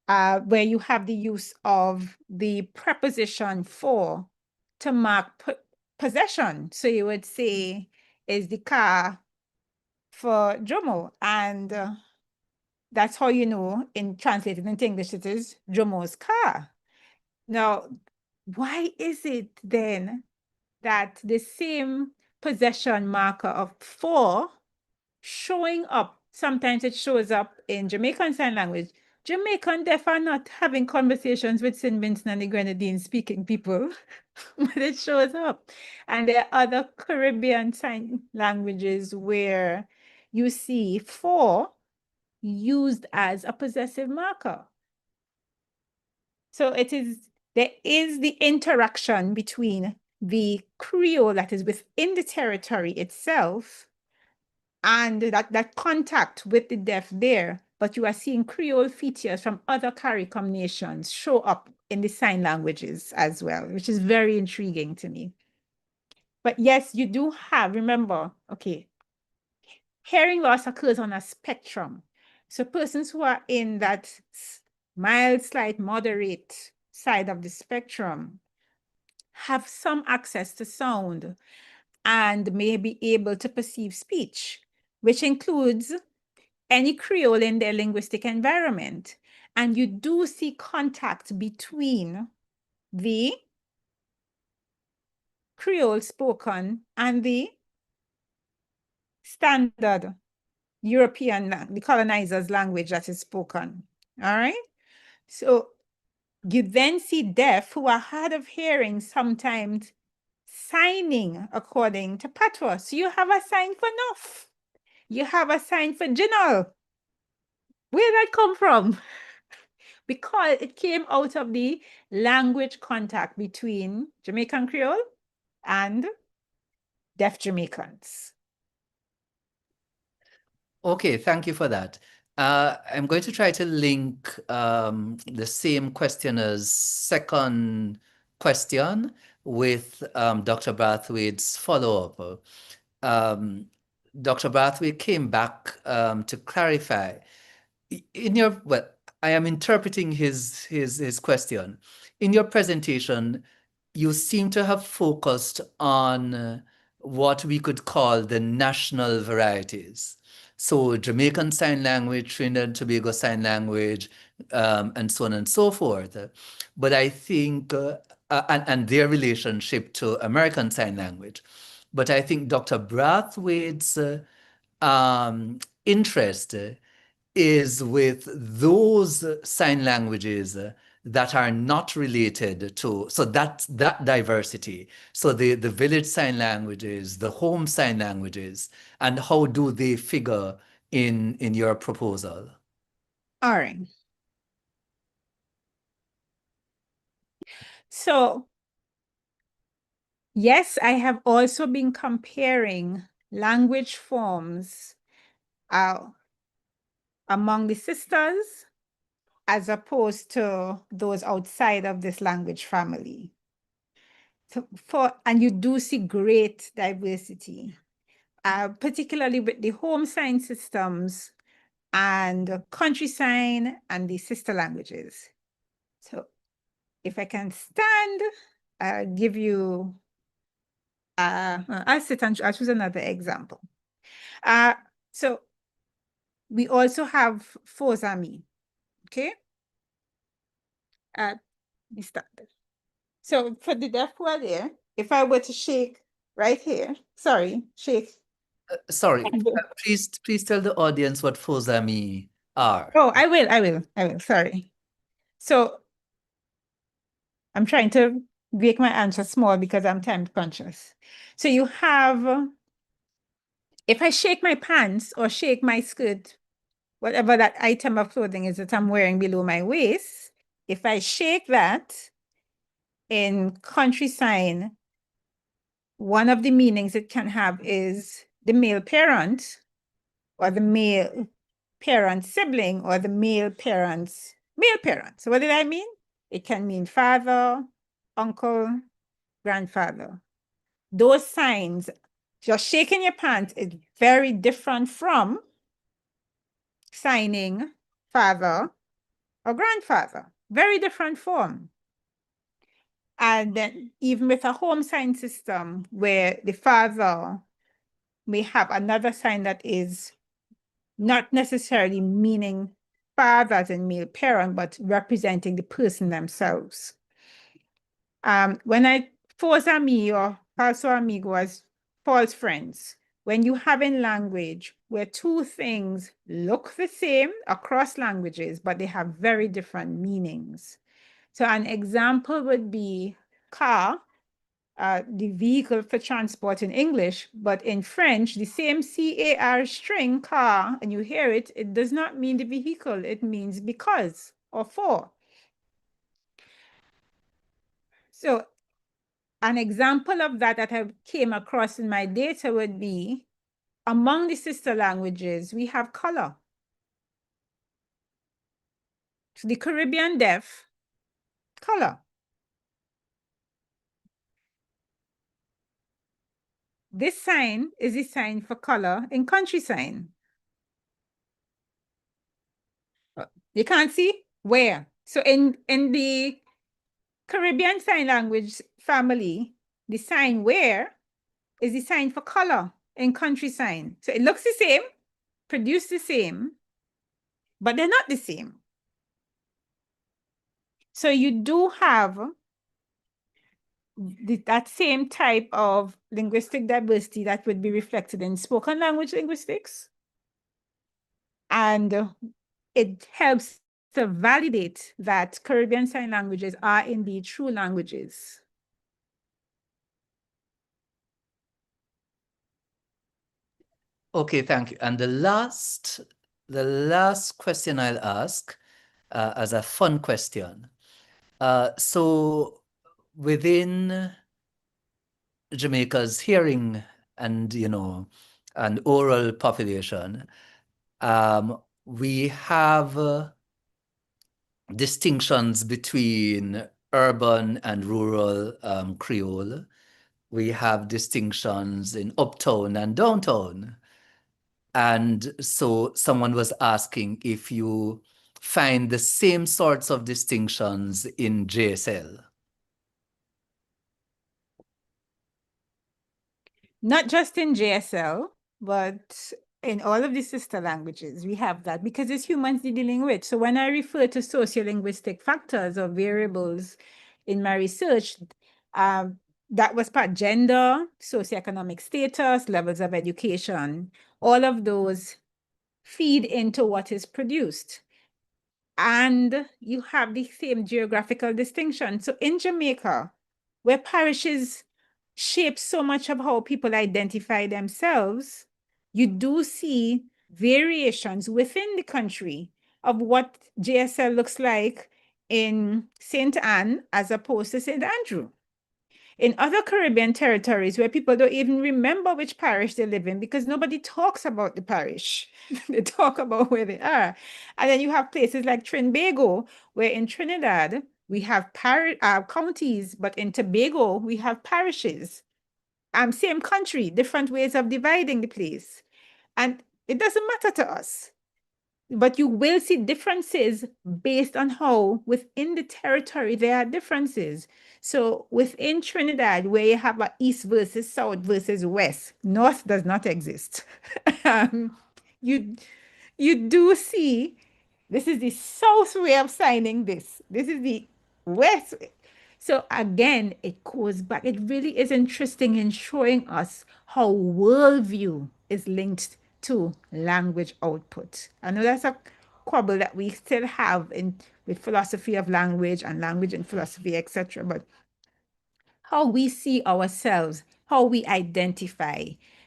where you have the use of the preposition for to mark possession. So you would say, is the car for Jomo? And that's how you know, in translated into English, it is Jomo's car. Now, why is it then that the same possession marker of for showing up, sometimes it shows up in Jamaican Sign Language. Jamaican deaf are not having conversations with St. Vincent and the Grenadines speaking people, but it shows up. And there are other Caribbean sign languages where you see for used as a possessive marker. So there is the interaction between the Creole that is within the territory itself and that contact with the deaf there, but you are seeing Creole features from other CARICOM nations show up in the sign languages as well, which is very intriguing to me. But yes, you do have, remember, okay, hearing loss occurs on a spectrum. So persons who are in that mild, slight, moderate side of the spectrum have some access to sound and may be able to perceive speech, which includes any Creole in their linguistic environment. And you do see contact between the Creole spoken and the standard European, the colonizers' language that is spoken. All right. So you then see deaf who are hard of hearing sometimes signing according to patois. So you have a sign for Nuff. You have a sign for Jinal. Where did that come from? Because it came out of the language contact between Jamaican Creole and deaf Jamaicans. Okay, thank you for that. I'm going to try to link the same questioner's second question with Dr. Brathwaite's follow-up. Dr. Brathwaite came back to clarify. Well, I am interpreting his question. In your presentation, you seem to have focused on what we could call the national varieties. So Jamaican Sign Language, Trinidad and Tobago Sign Language, and so on and so forth. But I think, and their relationship to American Sign Language. But I think Dr. Brathwaite's interest is with those sign languages that are not related to, so that diversity. So the village sign languages, the home sign languages, and how do they figure in your proposal? All right. So yes, I have also been comparing language forms among the sisters as opposed to those outside of this language family. So and you do see great diversity, particularly with the home sign systems and country sign and the sister languages. So if I can stand, I'll give you, I'll sit and I'll choose another example. So we also have Fozami, okay? We started. So for the deaf who are there, if I were to shake right here, sorry, shake. Sorry, please tell the audience what Fozami are. Oh, I will, sorry. So I'm trying to make my answer small because I'm time conscious. So you have, if I shake my pants or shake my skirt, whatever that item of clothing is that I'm wearing below my waist, if I shake that in country sign, one of the meanings it can have is the male parent or the male parent sibling or the male parent's male parent. So what did I mean? It can mean father, uncle, grandfather. those signs, just shaking your pants is very different from signing father or grandfather. Very different form. And then even with a home sign system where the father may have another sign that is not necessarily meaning father as in male parent, but representing the person themselves. When I false ami or falso amigo as false friends, when you have in language where two things look the same across languages, but they have very different meanings. So an example would be car, the vehicle for transport in English, but in French, the same CAR string, car, and you hear it, it does not mean the vehicle, it means because or for. So an example of that I came across in my data would be, among the sister languages, we have color. So the Caribbean deaf, color. This sign is a sign for color in country sign. You can't see? Where? So in the Caribbean Sign Language family, the sign where is the sign for color in country sign. So it looks the same, produce the same, but they're not the same. So you do have that same type of linguistic diversity that would be reflected in spoken language linguistics. And it helps to validate that Caribbean Sign Languages are indeed true languages. Okay, thank you. And the last question I'll ask as a fun question. So within Jamaica's hearing and, and oral population, we have distinctions between urban and rural Creole. We have distinctions in uptown and downtown. And so someone was asking if you find the same sorts of distinctions in JSL. Not just in JSL, but in all of the sister languages, we have that because it's humans dealing with. So when I refer to sociolinguistic factors or variables in my research, that was part gender, socioeconomic status, levels of education, all of those feed into what is produced. And you have the same geographical distinction. So in Jamaica, where parishes shape so much of how people identify themselves, you do see variations within the country of what JSL looks like in St. Anne as opposed to St. Andrew. In other Caribbean territories where people don't even remember which parish they live in because nobody talks about the parish. They talk about where they are. And then you have places like Trinbago, where in Trinidad, we have counties, but in Tobago, we have parishes. Same country, different ways of dividing the place. And it doesn't matter to us. But you will see differences based on how within the territory there are differences. So within Trinidad, where you have a east versus south versus west, north does not exist. You do see, this is the south way of signing this. This is the west. So again, it goes back. It really is interesting in showing us how worldview is linked to language output. I know that's a quibble that we still have with philosophy of language and language and philosophy, etc. But how we see ourselves, how we identify.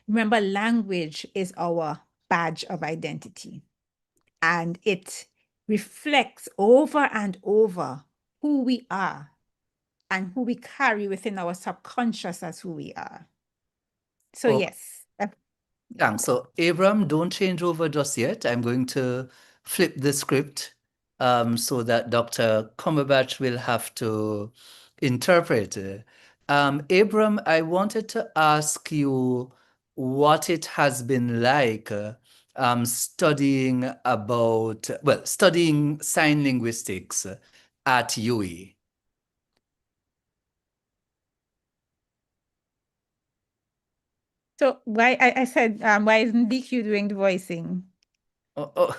Remember, language is our badge of identity, and it reflects over and over who we are and who we carry within our subconscious as who we are. So Okay. yes. Thanks. So Abram, don't change over just yet. I'm going to flip the script so that Dr. Cumberbatch will have to interpret. Abram, I wanted to ask you what it has been like studying studying sign linguistics at UE. So why I said why isn't DQ doing the voicing? Oh, oh.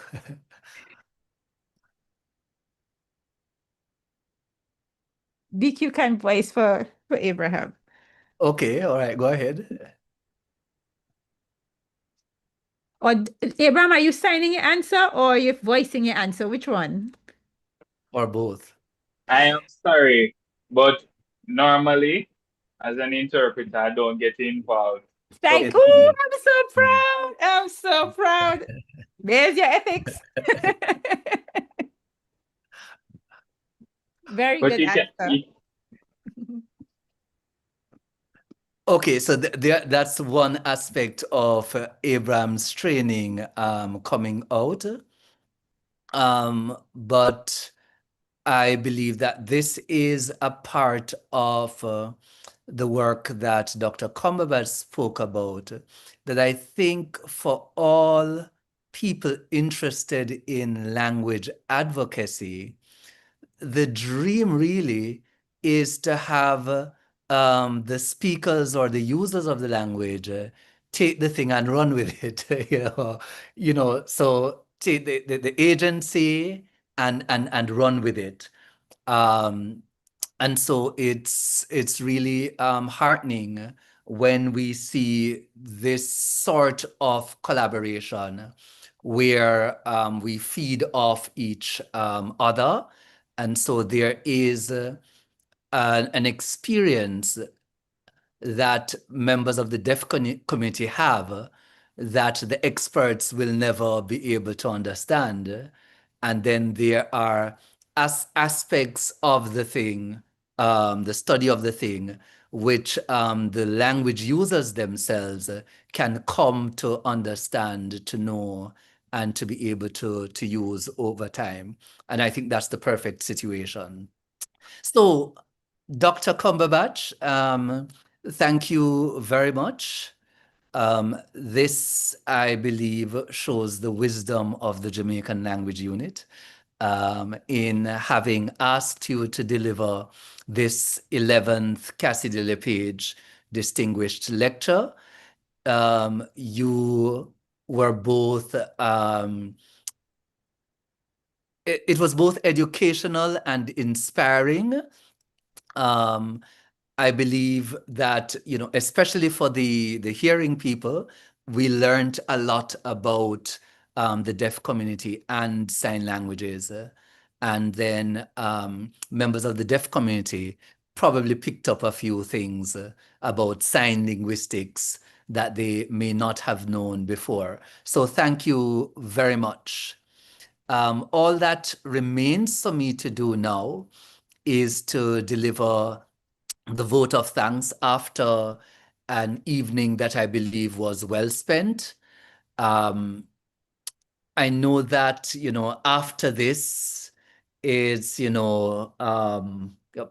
DQ can voice for Abraham. Okay, all right, go ahead. Or Abraham, are you signing your answer or are you voicing your answer? Which one? Or both. I am sorry, but normally, as an interpreter, I don't get involved. Like, It- oh, I'm so proud. I'm so proud. There's your ethics. Very But good you can, answer. Okay, so that's one aspect of Abraham's training coming out. But I believe that this is a part of the work that Dr. Cumberbatch spoke about, that I think for all people interested in language advocacy, the dream really is to have the speakers or the users of the language take the thing and run with it. So take the agency and run with it. Um, and so it's really heartening when we see this sort of collaboration where we feed off each other. And so there is an experience that members of the deaf community have that the experts will never be able to understand. And then there are aspects of the thing, the study of the thing, which the language users themselves can come to understand, to know, and to be able to use over time. And I think that's the perfect situation. So, Dr. Cumberbatch, thank you very much. This, I believe, shows the wisdom of the Jamaican Language Unit in having asked you to deliver this 11th Cassidy-Le page distinguished lecture. You were both, it was both educational and inspiring. I believe that, especially for the hearing people, we learned a lot about the deaf community and sign languages. And then members of the deaf community probably picked up a few things about sign linguistics that they may not have known before. So thank you very much. All that remains for me to do now is to deliver the vote of thanks after an evening that I believe was well spent. I know that, after this is,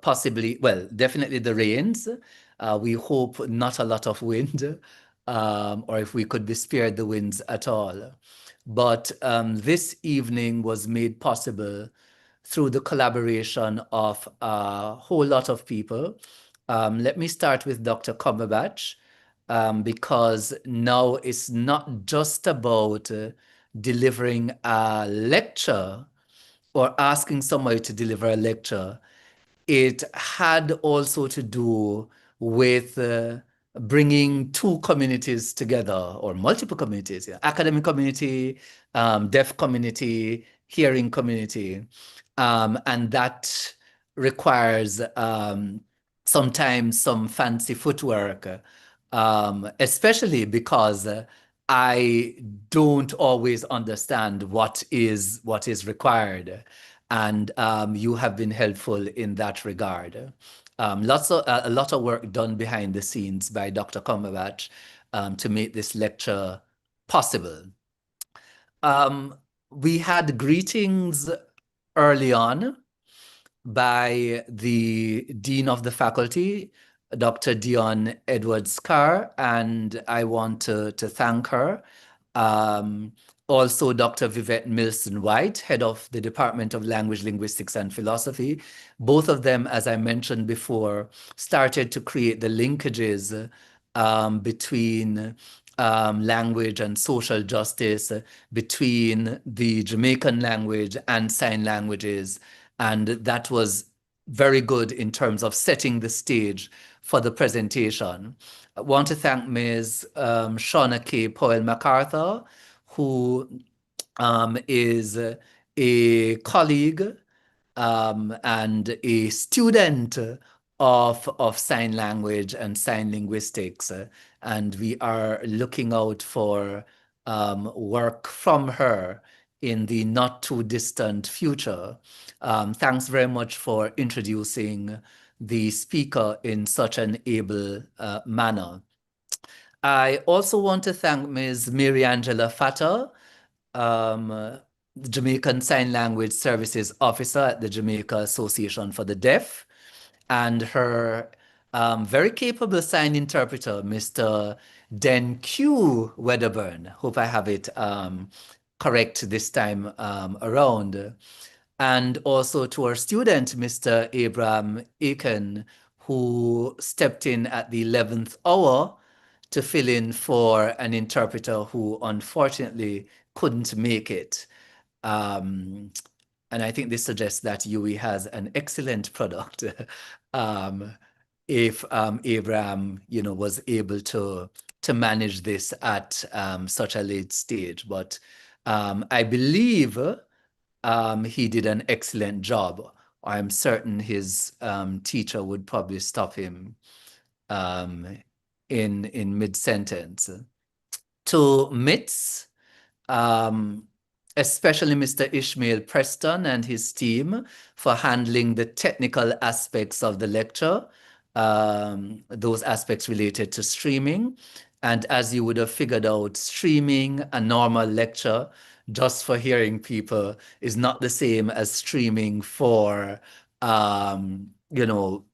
possibly, well, definitely the rains. We hope not a lot of wind, or if we could be spared the winds at all. But this evening was made possible through the collaboration of a whole lot of people. Let me start with Dr. Cumberbatch, because now it's not just about delivering a lecture or asking somebody to deliver a lecture. It had also to do with bringing two communities together, or multiple communities, academic community, deaf community, hearing community. And that requires sometimes some fancy footwork, especially because I don't always understand what is required. And you have been helpful in that regard. A lot of work done behind the scenes by Dr. Cumberbatch to make this lecture possible. We had greetings early on by the Dean of the Faculty, Dr. Dion Edwards-Carr, and I want to thank her. Also, Dr. Vivette Milson-White, head of the Department of Language, Linguistics, and Philosophy. Both of them, as I mentioned before, started to create the linkages between language and social justice, between the Jamaican language and sign languages. And that was very good in terms of setting the stage for the presentation. I want to thank Ms. Shauna K. Powell MacArthur, who is a colleague and a student of sign language and sign linguistics. And we are looking out for work from her in the not too distant future. Thanks very much for introducing the speaker in such an able manner. I also want to thank Ms. Mary Angela Fatta, Jamaican Sign Language Services Officer at the Jamaica Association for the Deaf, and her very capable sign interpreter, Mr. Den Q Wedderburn. Hope I have it correct this time around. And also to our student, Mr. Abraham Aiken, who stepped in at the 11th hour to fill in for an interpreter who unfortunately couldn't make it. And I think this suggests that UE has an excellent product. If Abraham, was able to manage this at such a late stage, but I believe he did an excellent job. I'm certain his teacher would probably stop him in mid-sentence. To MITS, especially Mr. Ishmael Preston and his team for handling the technical aspects of the lecture, those aspects related to streaming. And as you would have figured out, streaming a normal lecture just for hearing people is not the same as streaming for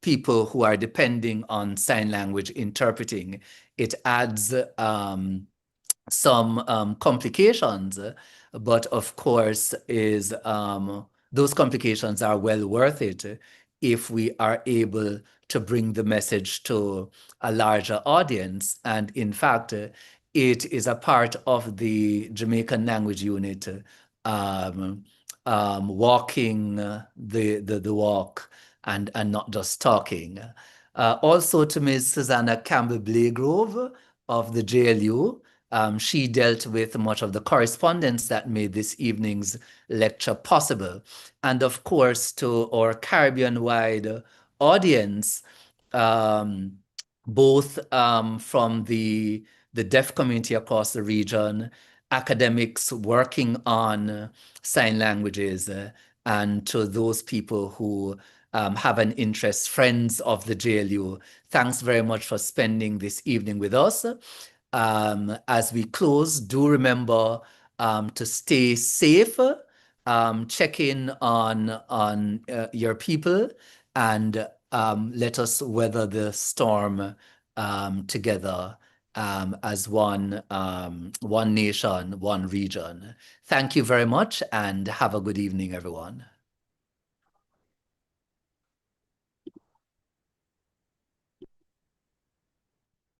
people who are depending on sign language interpreting. It adds some complications, but of course those complications are well worth it if we are able to bring the message to a larger audience. And in fact, it is a part of the Jamaican language unit walking the walk and not just talking. Also to Ms. Susanna Campbell-Blagrove of the JLU, she dealt with much of the correspondence that made this evening's lecture possible. And of course, to our Caribbean-wide audience, both from the deaf community across the region, academics working on sign languages, and to those people who have an interest, friends of the JLU, thanks very much for spending this evening with us. As we close, do remember to stay safe, check in on your people, and let us weather the storm together as one nation, one region. Thank you very much, and have a good evening, everyone.